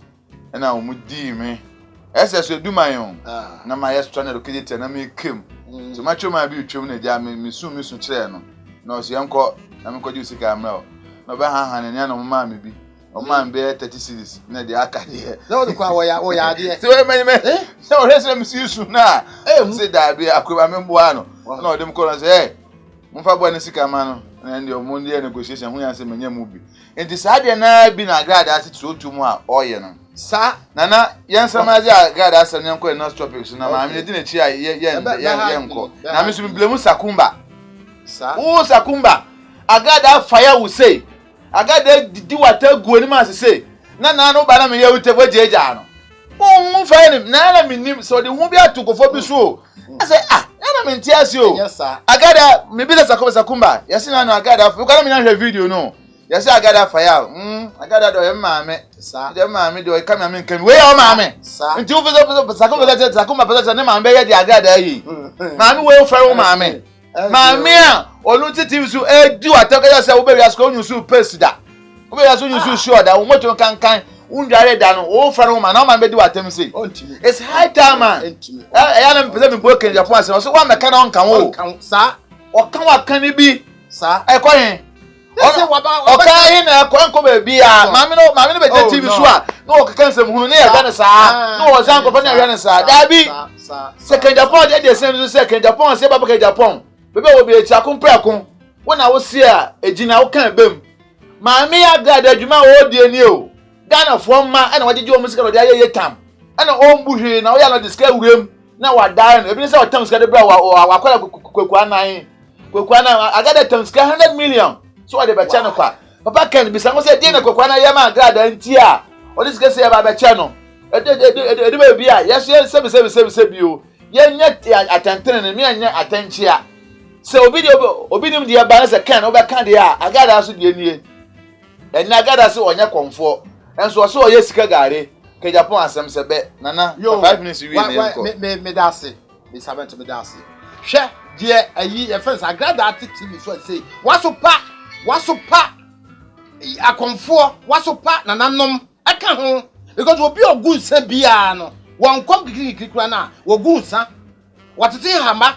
na omo di me ss edumayon na ma yes channel okidete na me kem so ma choma bi utwem na ja me su kire no na o se enko na me ko di usika amra no ba ha ne na mama me bi o man be 30 cedis na de aka de na o kwa wo ya de se we me se o rese me su na se da bi akoba me mbo ano na o dem ko na se mfa bo ne sika ma no na ndi o mo ndi negotiation hu ya se menye mu bi enti sa de na bi na grade ase to tu mu a oye no sa nana yansama je grade ase ne nko no topics na ma me di na chi a ye nko na me su blemu sakumba sa o sakumba agada fire will say agada di wata guoni ma say na no ba na me ye wute bojeja no o fire ni na me nim so de hu bi atokofo bi so I say na me ntiase o yes sir agada me bi da sakumba yesi na no agada you can me na video no yesi agada fire agada do ye maame sa de maame de o ka me nkam we ye maame sa nti o fe sakumba pesa ne maame ye di agada yi maame we fire o maame maame a olu titi su di wataka ya se wo be wiasko onyu su pesida wo be wiasko onyu su sure da wo moto kankan undare da no wo fere wo ma na ma be di watem sei it's high time man ya na pese me boken Japan se so wa meka na onkan wo sa ọka waka ni bi sa ẹkọ yẹn ọka yẹn na ẹkọ nkọ baabi a maame no bẹ TV so a na ọkeka nsẹm hunu ne yẹ dẹ saa na ọsan nkọfọ na yẹ ne saa daabi second Japan de sen so second Japan se baba Japan bebe wo bi echi akompre akon wo na wo si a ejina wo kan bem maame ya gada adwuma wo die ni o Ghana fo ma na wajeje wo musika no de aye tam na o mbuhwe na wo ya no diska wurem na wada no ebi ne se o tam sika de bra wa akwara kwaku anan agada tam sika 100 million so wa de be cha no kwa papa kan bi sango se die na kwaku anan ya ma gada nti a o de sika se ya ba be cha no ede be bi a yeso ye se bi o ye nya atantene ne me anya atanchia se obi nim de ba na se kan o be kan de a agada so de nie enya agada se onya konfo enso so oye sika gare ke Japan asem se be nana 5 minutes we me dase me sabent me dase hwe de ayi e fence agrada TV so say waso pa akonfo waso pa nananom aka ho because obi ogun sa bia no won kom kikikikura na ogun sa watete hama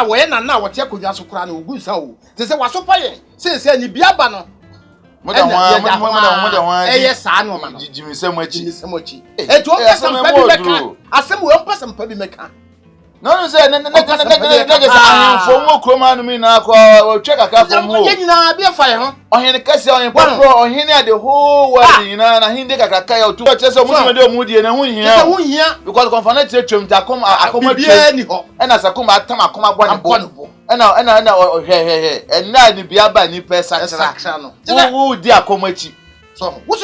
wo ye nana wote akodwa so kura na ogun sa o te se waso pa ye se ni bia ba no mo da wan eye sa no ma no jimi se mochi e to person pa bi meka asem wo person pa bi meka no say na sa fo mo kroma no mi na ko twa kaka fo mo ye nyina bia fa ye ho ohene kase ohene popro ohene ade ho wa nyina na hinde kaka ya otu che se mo tuma de mu die na hu hia because confirm te twem ta akoma bia ni ho ena sakoma atam akoma bɔ ne bo ena he ena ni bia ba ni pesa kra no wo di akoma chi so wo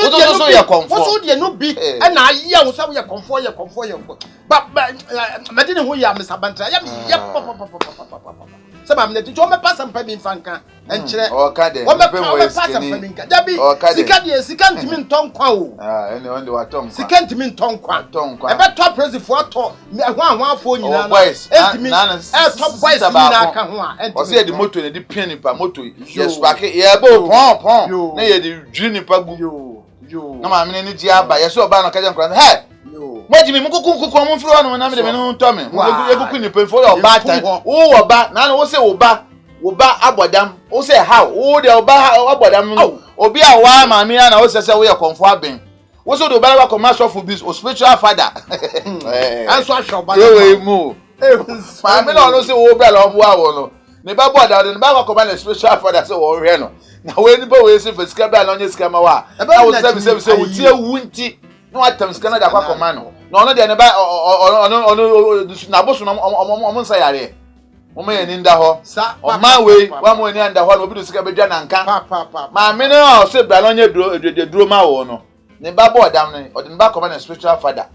die no bi ena aye wo sa wo ye comfort ba medine ho ya mesabantra ya sema mne ti o me passa mpa bi mfanka enkyere o ka de o me passa mpa bi nka dabi sika ntimi ntonkwa o ene onde wa tonkwa sika ntimi ntonkwa e be top president for to ho afo nyina na ntimi top boys nyina aka ho a o se di moto ne di pin pa moto yes back ye bo pon na ye di dwini pa gu na ma mene ni ji aba ye so ba no ka je nkran he Majimi mukuku mo firi wanu na me de me no to me. Eguku ni penfo yo ba tan. Wo wo ba na wo se wo ba abodam. Wo se how wo de wo ba abodam no. Obi a wa ma me na wo se wo ye konfo aben. Wo so do ba wa commercial for biz o spiritual father. Anso asho ba. We mu. Ma me no se wo bra la wo awo no. Ne ba boda de ne ba wa commercial spiritual father se wo hwe no. Na we ni ba we se fisika ba na onye sika ma wa. Na wo se wo tie wunti. No atam scanner da kwa komano no no de ne ba na bosu no omo nsa yare omo ye ni nda ho o ma we wa mo ni nda ho no obi do sika bedwa na nka ma me no se bra no nye duro ma wo no ne ba bo dam no o de ne ba komano spiritual father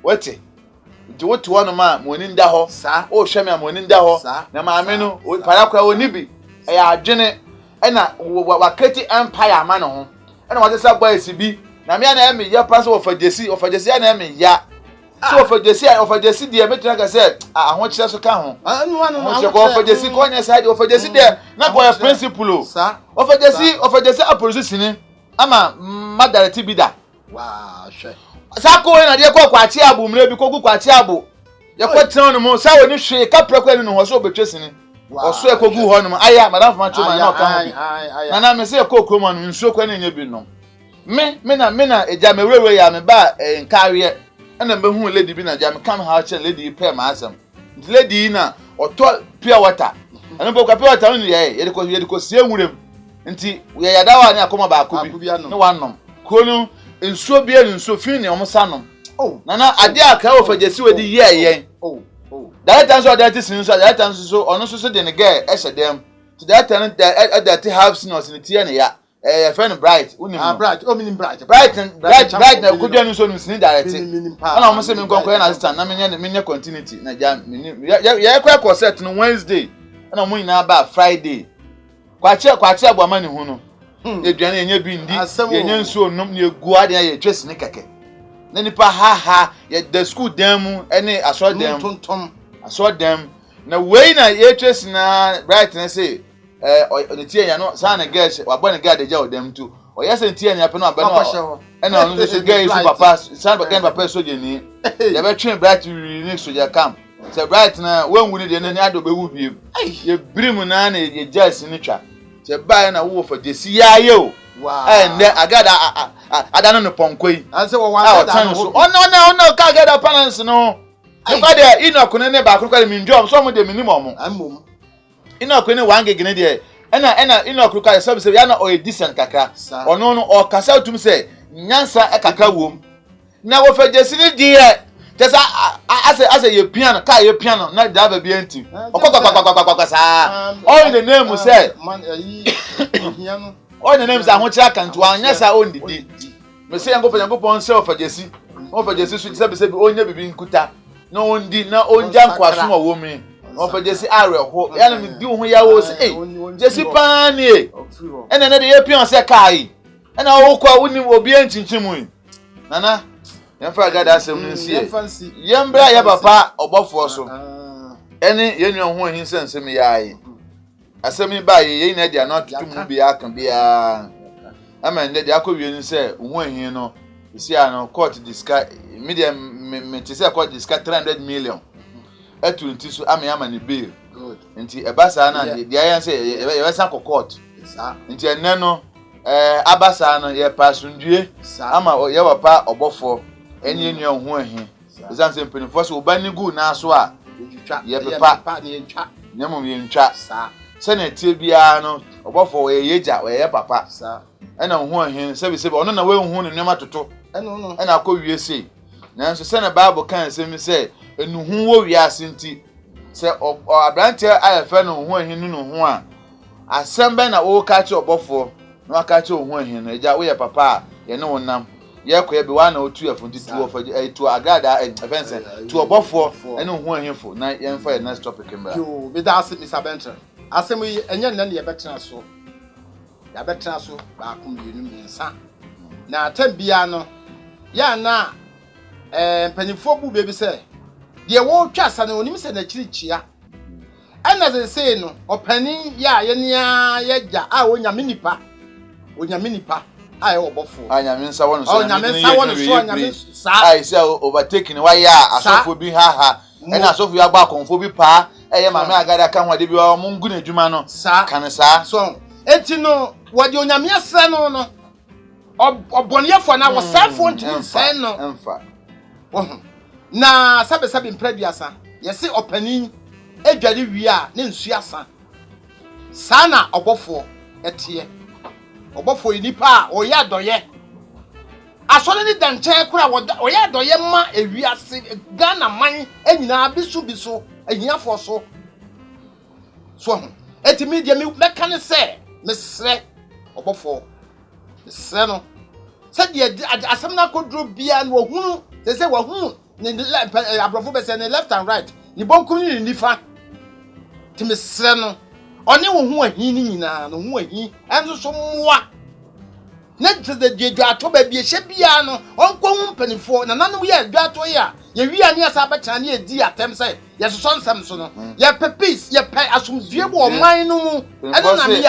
wete di wotu wono ma mo ni nda ho o hwe me mo ni nda ho na ma me no para kwa oni bi e ya adwene e na wa kreti empire ma no ho e na wa se boys bi na me na eme ya pass ofagesi na eme ya so ofagesi de metina ka se ahon kire so ka ho no che ko ofagesi ko nya side ofagesi de na ko ya principle o ofagesi opposition ni ama madarati bida wa hwe sa ko na de ko kwachi abu mre bi ko kwachi abu ye ko tran no mo sa woni hwe ka prakwa ni no ho so obetwesi ni oso e ko gu ho no aya madam fa chuma na ka ho na me se ko kroma no nsuo kwa na nya bi no me na eja me wewe ya me ba nkawe na me hu lady bi na ja me come how chen lady pay ma asem lady na oto pure water ana bo ka pure water no ye ko sie nwurem nti ye ya dawa ni akoma ba ko bi ne wanom ko no nsuo bi enu nsuo fi ni omusanom na ade aka ofagesi wedi ye yen that time so that is nsuo that time so ono so de ne girl e sedem to that time that have sinners in tie ne ya friend bright unim bright o minim bright na kudwa nu so nu sini direct ana mo se mi nkonko na assistant na menye continuity na ja ya kwa concert no Wednesday ana mo nyina ba Friday kwachi agbama ni hu no eduane yenye bi ndi yenye nso nom na egu ade ya twesi ne keke na nipa ha ya the school dem ene aso dem tontom aso dem na we na ye twesi na bright na say the tie ya no sa na girls wa bo ne girl de ja odem tu o yesa tie na pe no aba no e na no se girl su papa sa ba girl papa so je ni ya be train bright ni so ja camp se bright na wan wuni de na ado be wu biem ye brim na na ye jazz ni twa che ba na wo for jesi yaye o and agada adano no ponkoi and say we want that so no ka agada balance no because there Enoch ne ba akuru mi ndom so mo de minimum amom Enoch ne wangege ne de ena Enoch ka say ya na o decent kakra ono no o kasa tum say nyansa e kakra wom na wo for jesi ni die just as a piano, car your piano, not that baby empty. All the name was said. All the names I want to can to one. Yes, I own the deed. Me say I go for self for Jesse. For Jesse, say only being kuta. No one did not own jam for a woman. Or for Jesse Ariel. Enemy do who ya was. Jesse Pani. And another European say Kai. And I will be empty. Nana. Yemfa agada asem nsie yembra ya papa obofo so ene yenu ho hin sensem yayi asem ba ye na dia no tutum bi aka bia ama nde dia akọwie ni se ho hin no isi ano court discuss media me say court discuss 300 million etunti so ama ne bail good nti ebasa na dia yan se ye wesa court nti enne no abasa no ye pasundue ama ye papa obofo eni enu ho ahin ezan se mpenifo so obani gu na so a ye pepa nyamom ye ntwa se na tie bia no obofo ye yeja ye papa ena ho ahin se bi ono na we hu ne nyama toto ena akọ wiese na nso se na bible kan se mi se enu hu wo wiase nti se abrante ayefe no ho ahin no ho a asembe na wo ka che obofo na aka che ho ahin no eja wo ye papa ye ne wonam ye ko ye be wa na otu afunti tu of to agada fence to obofo ene ho ahemfo na ye mfa ye next topic mbra yo be da Mr. Benton asem yi enye nna ye betena so ya betena so ba akum bienu nsa na tambia no ya na panifo bu bebi se de wo twasa na onim se na chirichia ana ze se no opani ya ye nia ye ja a onyame nipa aye obofo anyame nsa wono so anyame sa ai say overtaking why ya asofo bi ha ena asofo ya gba konfo bi pa eye mama agada ka hwade bi o mungu na adwuma no kan sa so enti no wode onyame asra no oboneyefo na wo safo ntimi sen no emfa na sabe mpraduasa yesi opani edware wi a ne nsuasa sana obofo etie obofo nipa oya doye asole ni danche kura oya doye ma ewiase Ghana man enyina bisu ehiafo so eti media me meka ne se mesre obofo mesre no se de asem na kodro bia no ohunu se wahunu ne abrofo be se ne left and right ni bonku ni nifa ti mesre no oni wo hu ahin ni nyina no hu ahin enso so moa na de dwato ba bia hye bia no onko hu mpanifo na nanu ye dwato ya ye wi ani asa betana ne edi atem sai ye so nsam so no ye pepis ye pe asumdue bo oman no mu eno na me ye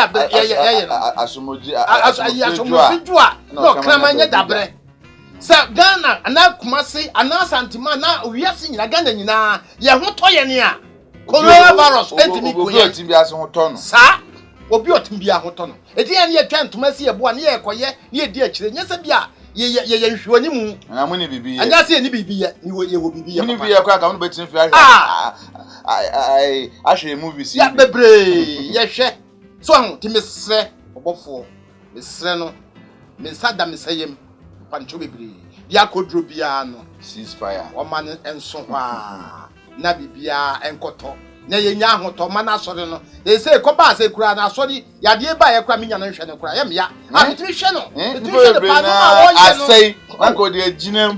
asumuji asumujua no kramanya dabre sa Ghana ana Kumasi ana Santima na wiase nyina Ghana nyina ye ho toye ne a coronavirus entimi kuye otimbi aso ho tono sa obi otimbi aho tono edi ya ne ye twantuma si ye bo ne ye koye ne ye di akire nyesa bia ye nhwoni mu na mo ne bibi ye anya se ne bibi ye ni ye wo bibi ye ni bibi ye kwa ka mo betin fi ai ahwe movie si ya bebre ye hwe so ho ti mesre obofo mesre no me sada mesayem pancho bebre ya kodro bia no ceasefire o man enso hwa na bibia enkoto na ye nya ahoto mana asore no e se koba ase kura na asore ya de ba ye kura minya na hwe ne kura ye mya a mitimi hwe no mitimi hwe de pa no ma wonye no asai na ko de jinem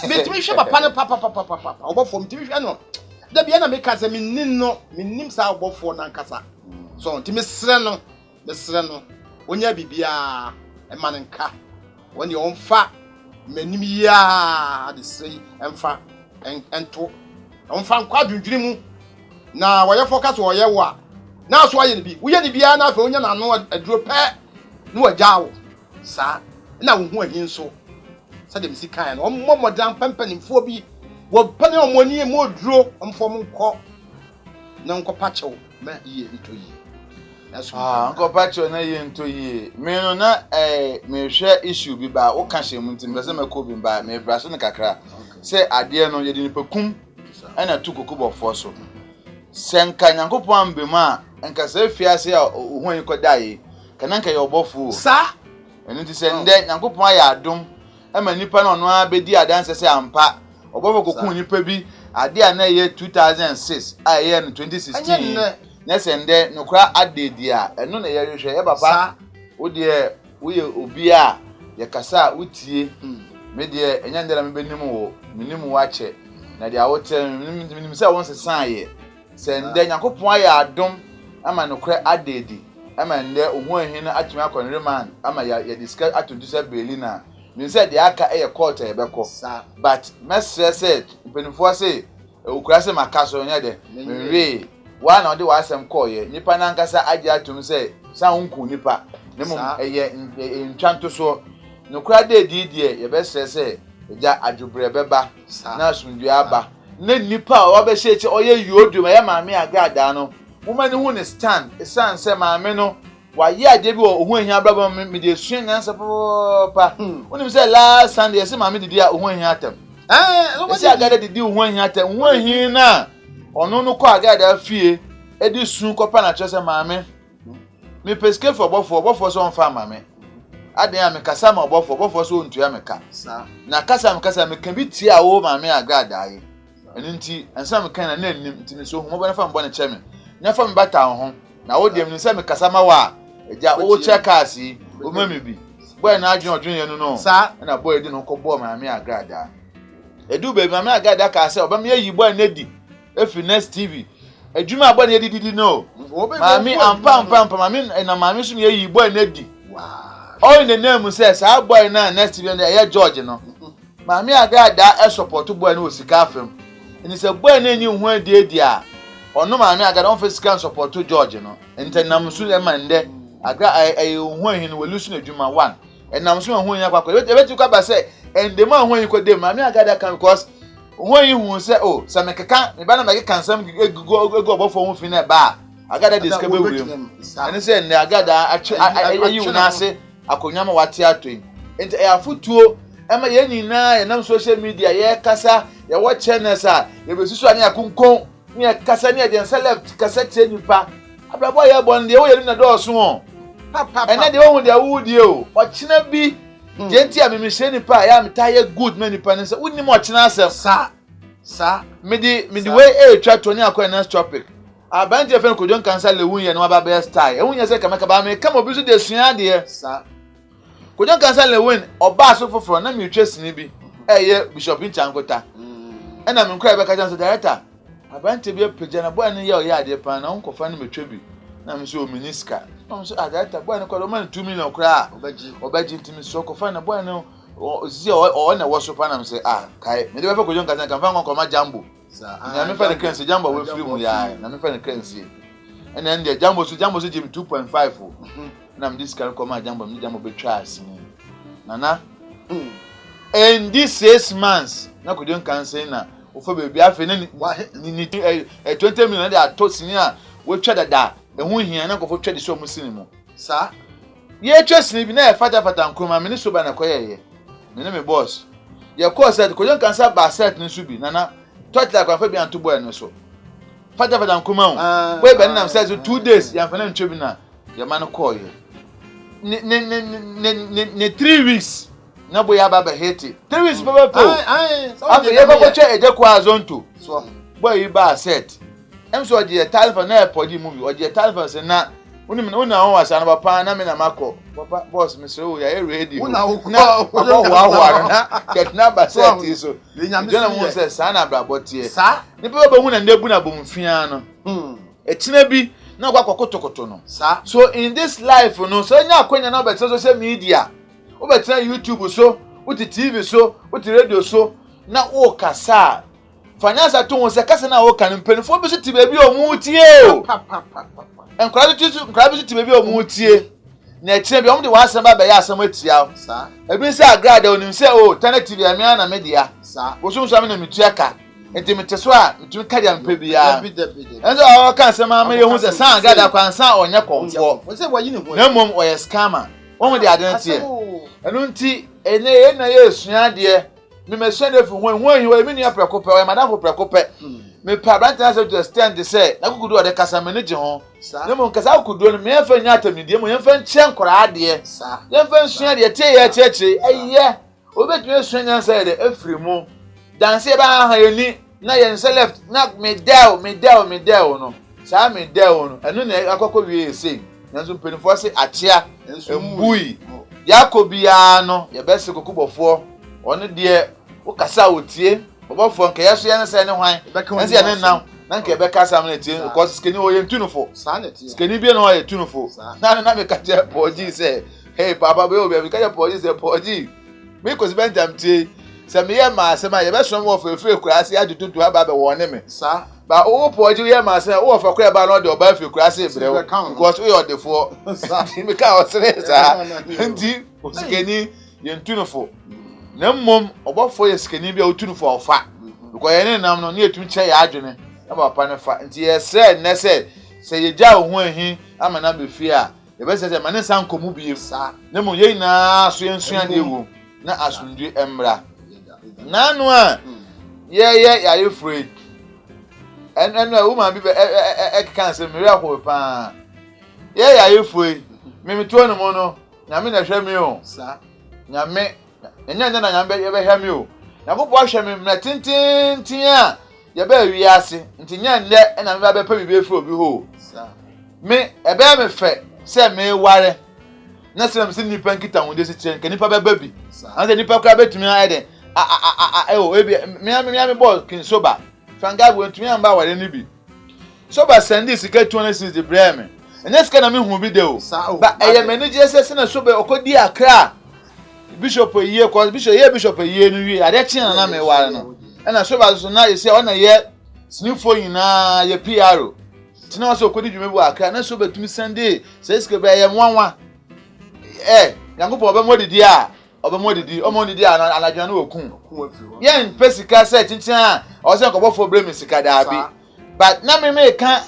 mitimi hwe papa no papa obofo mitimi hwe no da bia na meka se minnim sa obofo na nkasa so ntimi sre no onya bibia e manenka woni onfa manim ya de sei emfa ento onfa kwa dwudwiri mu na woye focus woye wo a na so aye ne bi woye ne bia na afa onya na no aduro pe no wajawo sa na wo hu ahin so sa de misi kan no momodan pampanimfo bi wo pane omoni mu oduro omfo mu nko na nko pachewo me ye nto ye Uncle Pacho na ye nto ye me no na me hwe issue bi ba wo ka hye mu ntim be se me ko bi ba me bra so ne kakra se ade no ye di nipa kum ana tu kokobɔ fo so senka nyankopɔn ambema enka se fiase a ohun ko dai kana nka ye obɔfo sa enu ti se nde nyankopɔn ya adom ama nipa na ono abedi adanse se ampa obɔfo kokun nipa bi ade a na ye 2006 a ye no 2016 na se nde nokra adedi a enu na ye hwehwe ye papa wo de wo ye obi a ye kasa utie me de enya ndela me benim wo minim wa che na de awote minim se won sesan ye se nde nyankopɔn aya adom ama nokra adedi ama nde ohun ehin na atumi akɔnre man ama ya discuss atodusa Berlina me se de aka eye court e beko but mesre said penifo say okura se makaso nya de menwe wa na ode wa asem call ye nipa na nkasa age atum se sa unku nipa nemum eye ntwanto so nokura de didie ye be se eja adwobre beba na asundua aba na nipa o be hyeche oye yodum ya maame agada no woman hu ne stand esan se maame no wa ye ade bi ohun ehia braba me de suen nyansa papa wonim se last Sunday se maame didi a ohun ehia atam se agada didi ohun ehia atam ohun ehia na ono no ko agada fie edi sun ko pa na che se maame me peske for bofo so on fa maame aden a me kasa ma bofo so ontu ya me ka na kasa me kan bi tie a wo maame agada aye enu nti ansa me kan na nim nti me so hu mo ba na fa mbo na che me nya fa me bata ho na wo dem ni se me kasa ma wa eja wo check asi o ma me bi boy na adwen ye no na boy di no ko bo maame agada edu be maame agada ka se oba me yi boy na di efi next TV ejuma boy na di no maame ampa maame na maame so me yi boy na di all in the name says our boy na next TV na George no maame agada e support boy na osika afem ni se boy na enyi hu adi a ono maame agada on physical support to George no entenam so e mande aga hu hin we lusu na dwuma 1 enam so hu hin akwakọ ebeti kwa ba se ende ma hu hin ko de maame agada kan because hu hin hu se o se mekeka me ba na me kansam egu obofo hu fi na ba agada discover we eni se ne agada ayi hu na ase akonyama wate atoyi enti afutuo ema ye nyina ye nam social media ye kasa ye wo channels a ye besusu ani akunkon ni ye kasa ni ye den select kasa tie nipa abrabo ye bon de wo ye na do so ho papa ene de wo de awudie o ochina bi genti a memehye nipa ya meta ye good man nipa ne se wonni mo ochina asem sa midi way try to ni akọ next topic abanje fen ko jon kansa lewun ye no aba be style ehun ye se kamaka ba me kama obi so de sua de sa kojan kansa lewin oba so foforo na mi twesini bi eye bishop Nchankota ena me nkra be ka janso director abante bi pagya na boy ne ye o ya ade pa na onkofa ne metwe bi na me so miniska na me so director boy ne ko do man 2 million kra obaji ntimi so kofa na boy ne ozi o na wo so pa na me say kai me de be kojan kansa kan fa ngon koma jambo na me fa ne kansa jambo we free mu ya na me fa ne kansa ena ndi jambo so jim 2.5 na mdis kan koma jambo be tras nana in this 6 months na kodon kan say na ofo bebi afi ni 20 million dey atosini a we twa dada ehun hia na kofo twa de so musini mu sa ye twasini bi na e fata nkoma me ni so ba na koyeye me boss ye call set kodon kan sa ba set ni so bi nana totla kwa fa bi anto boy no so fata nkoma o we be na say 2 days ya fa na ntwe bi na ye man call ye ne 3 weeks na boy aba hate 3 weeks baba to after ye go che eje kwa azonto so boy ba set em so je telephone na airport movie o je telephone se na una won wasa na papa na me na mako papa boss me so ya ready una wa na get na ba set so jona mo se sa na bra botie sa ni pe ba hu na ndebu na bomfia no etina bi na kwa kokotokoto no so in this life no so nya akwanya na obetso social media obetra YouTube so uti TV so uti radio so na o kasa fanyasa to won se kasa na o kan mpenfo bi so ti baby o mu tie o enkwara bi so ti baby o mu tie na ekyina bi o de wasem ba ya asem atia ebi se agrada onim se o tana TV amia na media wo so so am na metua ka enti meteso a metumi ka dia mpa bia enso awo kan se ma me yehu se san gada kwan san onye konfo na mom oye scammer won de ade ntie enu nti ene na ye sua de me mesua de fu hon hiwa me nua prekope o madam prekope me pa brand na to stand say na kukudu ode kasa me ne je ho na mom kasa kukudu no me yafa nya atamidie mo yafa nche nkora ade yafa nsua de tie ye cheche eye obetumi sua nya say de afrimu danse ba ha yeni na yen se left na me del no sa me del no enu na akoko wie sei nanso penifo se achia embui yakobia no ye bese kokubofo ono de wo kasa otie obofo nke yeso ye nse ne hwan nse ye ne nam na nke be kasa me tie because skeni o ye tunufo sa na tie skeni bi no o ye tunufo na me ka je poji se hey papa be obi ka je poji se poji me ko se bentam tie se me ye ma se ma ye be so mo fe kurase adututu aba be wone me sa ba o poji ye ma se o fa kura ba no de oba fe kurase bre wo because we the for me ka o sere sa ndi o skeni ye tunufo na mmom obofo ye skeni bi o tunufo ofa because ye ne nam no na etum che ya adwene na papa ne fa nti ye se ne se ye ja ho ahi ama na be fi a ye be se ma ne san komu bi sa na mo ye na so ye nsua de wo na asundwe emra na no a ye ya ye free and woman bi can say me ho pa ye ya ye free me to no mo no nyame na hwe me o sa nyame enya na nyame ye be hwe me o na bo hwe me na tintin a ye be wi ase nti nya nle na me ba pa bi free obi ho sa me ebe me fe se me ware na se me se nipa nkita wonde se chen ke nipa ba bi sa an se nipa kra betumi aide ebi me ball kin soba fanga we ntumi amba ware ni bi soba send this get 26 the breme enya sika na me hu bi de o ba eye manager se na soba okodi akra bishop yiye ko bishop yiye no wi ade chi na me ware no na soba so na yesi ona ye snifo yina ye PRO tina so okodi dwuma bu akra na soba tumi send se sika ba ye nwanwa yangopo ba modidi a obemodidi omodidi anadwana okun yen pesika se chinchin a o se nkobofo bremi sika da bi but na me kan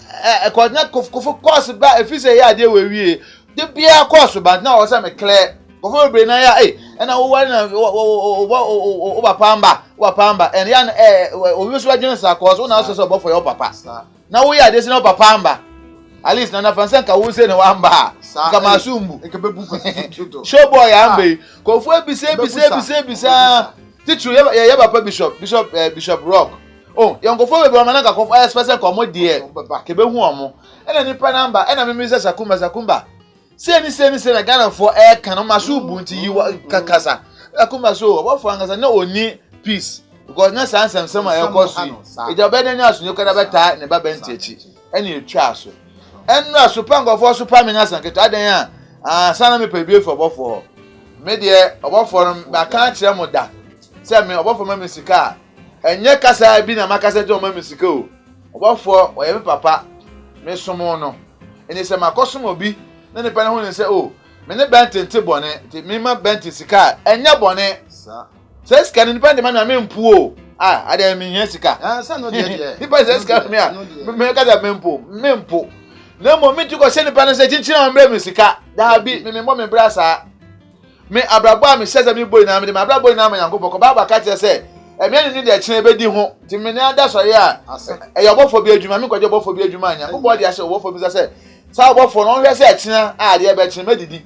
coordinate kofu course ba efise ya de wewie de bia course ba na o se me clear kofu bre na ya na wo wari na o papa and ya obi so adwene sa course na so obofo your papa na wo ya de se na papa amba at least na fansan ka wo se ne wamba ka masumbu nke bebuku show boy ambe ko fu ebise titru ye papa bishop rock ye ngo fu be na ka ko special ko mo die ke be hu omo ena nipa number ena me misa sakumba se ni na Ghana for kan no masumbu nti yi kakasa sakumba so obofo angasa na oni peace because na sansam sama e ko su eja be nya asunyo kada beta ne baba ntiachi ena etwa so enra supango for super me nyasan keto adan a sana me pa bie for obofo me de obofo ba kan kire mo da se me obofo ma me sika enye kasa bi na makasa je o ma me sika o obofo o ye me papa me somo no eni se makosom obi na ne pa ne ho ne se o me ne bentente bone ti me ma benti sika enye bone se sika ne pa de ma na me mpu o adan me hia sika sa no de ni pa se sika me ka da me mpu na moment ko se ni pa na se chinchina ambre mi sika da bi me mo me brasa me abrabo a me sese mi boy na me abrabo na ma yankopɔ ko baba ka che se eme ni de chine be di ho ti me ni ada so ya e yobofo bi adwuma me ko yobofo bi adwuma anya ko body ase obofo bi se sa obofo no hwe se china a de be chine medidi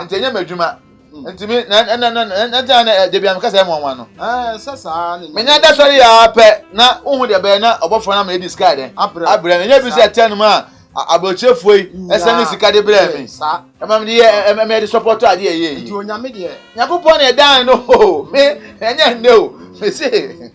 ntenye madwuma ntimi na de bi am ka se mo nwa no sasa ni me ni ada so ya pe na uhu de be na obofo na ma edi sky den abre nya bi se ten ma abochefoi esani sika de breme sa emam de me de support ade ye nti onyame de yakopɔ na dan no me enya nne o me se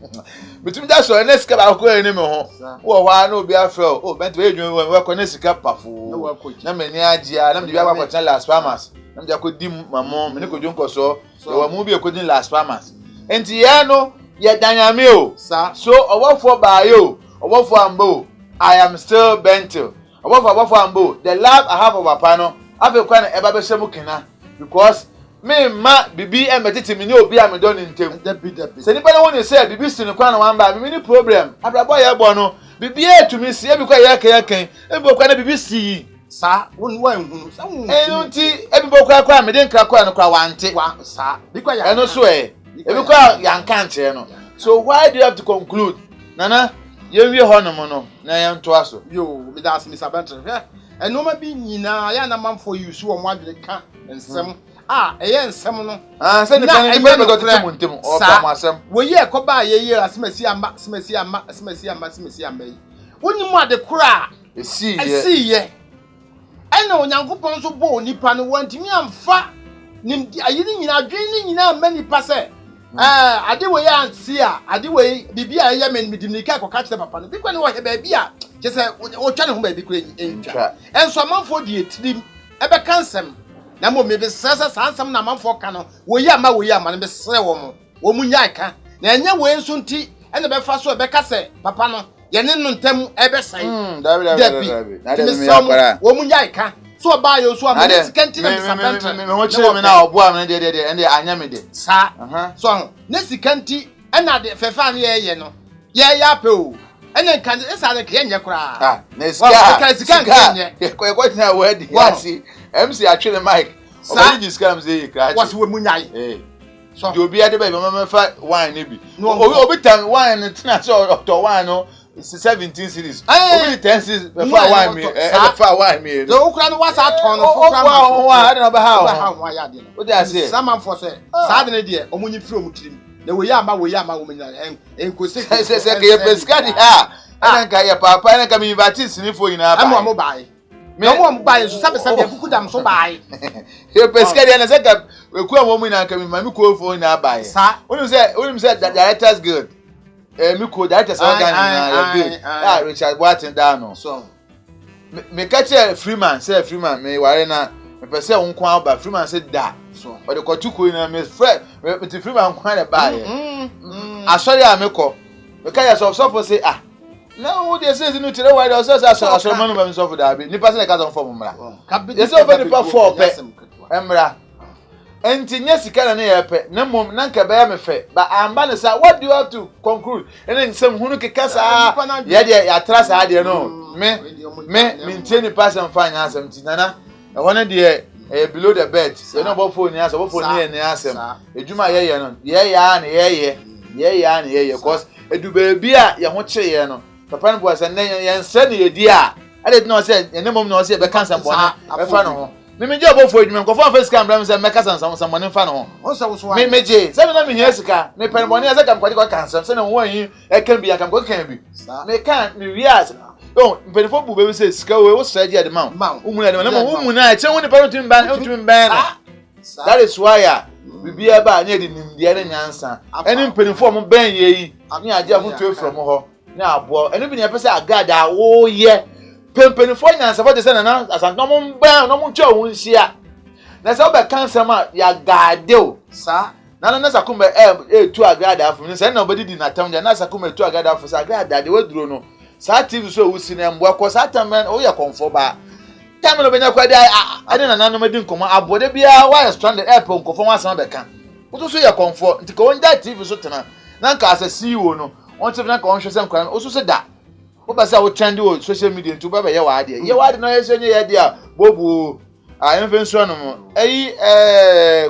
bitum da so na sika ba ko ene me ho wo hwa na obi afel o bent we edwun we ko na sika pafo na me ni agia na me de bia kwa chan Las Palmas na me de ko di mamo me ne ko dwun ko so e wa mu bi ko di Las Palmas enti ye no ye danyame o so owofo ba yo owofo ambo I am still bent above ambo the love I have of Papa no ave kwa na eba be shemu kina because me ma bibi e metete me ne obi a me don ntem se nipa na woni say bibi si ne kwa na wan ba me ni problem abrabo ya bo no bibi e tumi si e bi kwa ya kan e bi kwa na bibi si sa won wa nhunu sa won nti e bi kwa me de nkra kwa no kwa wante sa bi kwa ya eno so e bi kwa ya nka nche no so why do you have to conclude nana ye wie ho no mo no na ye nto aso yo me da as Mr. Bentley eno ma bi nyina ya na manfo use wo mo adwene ka nsem eye nsem no se ni kan ni be go tete mu ntem o pa mo asem wo ye ko ba ye asemasi ama yi woni mu ade kura esi ye ena onyankopon so bo nipa no wantimi amfa nim ayini nyina adwen ni nyina ma nipa se ade we ya ansi ade we bibia ye men midimika ko ka kire papa no bi kwa ne wo he ba bia je se o twa ne ho ba bi kura entwa enso amanfo di etirim ebe kansem na mo me be sesa sansam na amanfo ka no wo yi ama ne be sere wo mu nya ka na enye we nso nti ene be fa so be ka se papa no ye ne no ntem ebe sai dabi na de me akara wo mu nya ka so ba yo so am sikanti na Mr. me ho chire me na obo am ne de ende anya me de sa so ne sikanti ena de fefa ne ye no ye ya pe o ene kan esa de ke nya kura na sika ko tina we di yasi MC atwele mic o bi scam say crash what we munyai so di obi ade ba me fa wine ne bi obi tam wine tina so to wine no 17 series obi 10 series be fa wine me fa wine me so ukra no wasa ton no wa ade no be ha wa ya de no o dey say saman for say sa de ne de omunyi firi omutirim na we ya ama wo munyina ko se ke ye pesca di ha ana ka ye papa ana ka mi invite sinifo nyina ba amo bai me mo bai so sabe kuku dam so bai ye pesca di ana se ka eku amo mu nyina ka mi mami ko fo nyina bai sa onim se the directors good mi ko directors organ na good Richard Boatin da no so me ka che Freeman me ware na me pese won kwa ba Freeman se da so o de ko tuko na me Freeman kwa na bai asori ameko me ka ya so for say na wo dey say no tire why dey so manu ba me so for da bi nipa se na ka so form mra dey say over nipa 4 pe emra enti nya sika na ye pe na mom na nka ba ya me fe ba amba ne say what do you have to conclude ene nsem hunu ke kasa ye dey ya trasa ade no me ntie ni pass am fine asem ti nana e wona dey below the bed ye no bo phone ya so bo phone ye ne asem ejuma ye no ye ya ne cause edu baby a ye ho kye ye no papa no bo asa ne ye nse ne ye di a ade no say ye ne mom no say be cancer bona be fa no ho me je bo phone edwuma ko fa face cam bram say me cancer sam mo ne fa no ho on sa wo so me je say na me hia sika me pen bona say kam kwadi ko cancer say na wo yi e kan bi akam ko kan bi me kan me wias oh mpelifo bu be say sika we wo strategy ade ma umu na umu na che woni pa no tumi ban that is why bibia ba na de nimdia na nyansa eni mpelifo mo ben ye yi ni age afutu from ho na abo eni bi na pese agada wo ye mpelifo nyansa for de say na asanto mo ban no mo twa wo nsia na say obe cancer ma ya gade o sa na sakumbe tu agada afu ni say na obedi di na tam de na sakumbe tu agada afu sa agada de waduro no sa TV so wusi na mbo akọ sa tamen o ye konfo ba tamen obenya kwade ade na nanom adi nkomo abode bia wa stranded air po nkofo wa san be kan oto so ye konfo nti ko nda TV so tena na nka asa CEO no on tebe na ka on hwese nkran o so se da o ba sa o trend o social media nti ba ye wa ade no ye so nye ye de a bobu enfenso no mo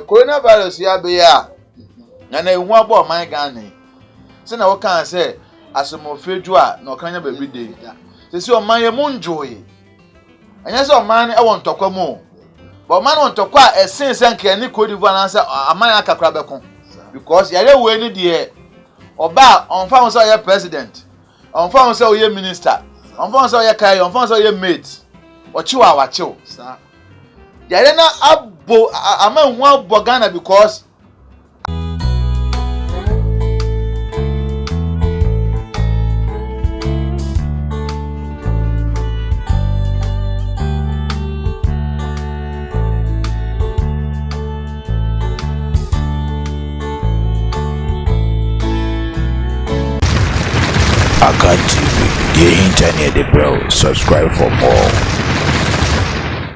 coronavirus ya be ya na ehu abo man Ghana se na wo kan se asomofeju a na okanya baby dey se oman ye munjoye anya se oman e won tokwa mu but oman won tokwa essence nke ni Cote d'Ivoire na se aman akakra bekon because yare we ni de oba onfa won se ye president onfa won se ye minister onfa won se ye kai onfa won se ye mate ochiwa wachiw sa yare na abo aman hu abo Ghana because Akan TV, the internet, bro. Subscribe for more.